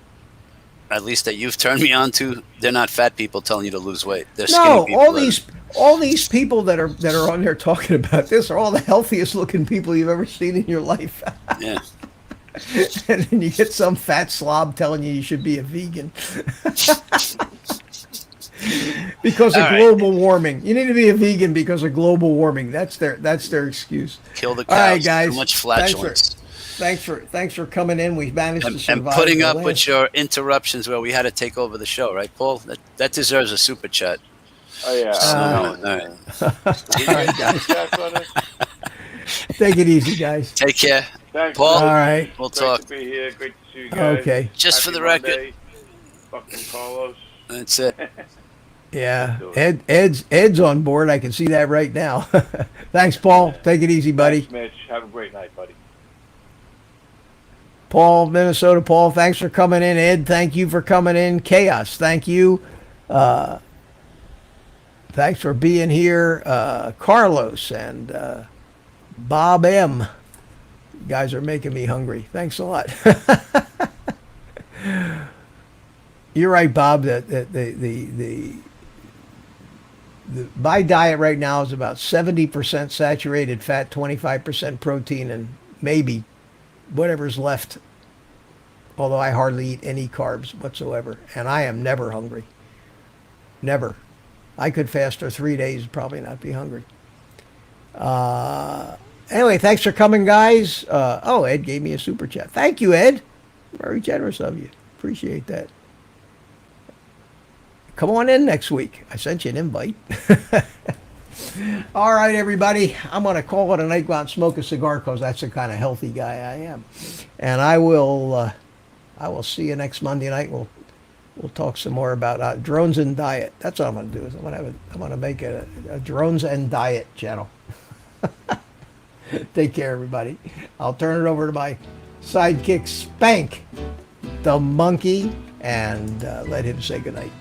at least that you've turned me on to, they're not fat people telling you to lose weight. They're skinny people. All these people that are on there talking about this are all the healthiest looking people you've ever seen in your life. Yeah. And then you get some fat slob telling you should be a vegan. Because of global warming. You need to be a vegan because of global warming. That's their excuse. Kill the cows. All right, guys. Too much flatulence. Thanks for coming in. We've managed to survive. And putting up with your interruptions where we had to take over the show, right, Paul? That deserves a super chat. Oh yeah. All right. Guys. Take it easy, guys. Take care. Thanks. Paul. All right. We'll talk. Great to be here. Great to see you guys. Okay. Just Happy for the record. Monday. Fucking Carlos. That's it. Yeah, Ed's on board. I can see that right now. Thanks, Paul. Take it easy, buddy. Thanks, Mitch. Have a great night, buddy. Paul, Minnesota. Paul, thanks for coming in. Ed, thank you for coming in. Chaos, thank you. Thanks for being here. Carlos and Bob M. You guys are making me hungry. Thanks a lot. You're right, Bob, that my diet right now is about 70% saturated fat, 25% protein, and maybe whatever's left. Although I hardly eat any carbs whatsoever, and I am never hungry. Never. I could fast for 3 days, and probably not be hungry. Anyway, thanks for coming, guys. Oh, Ed gave me a super chat. Thank you, Ed. Very generous of you. Appreciate that. Come on in next week. I sent you an invite. All right, everybody. I'm going to call it a night. Go out and smoke a cigar because that's the kind of healthy guy I am. And I will see you next Monday night. We'll talk some more about drones and diet. That's what I'm going to do. Is I'm going to make a drones and diet channel. Take care, everybody. I'll turn it over to my sidekick Spank, the monkey, and let him say goodnight.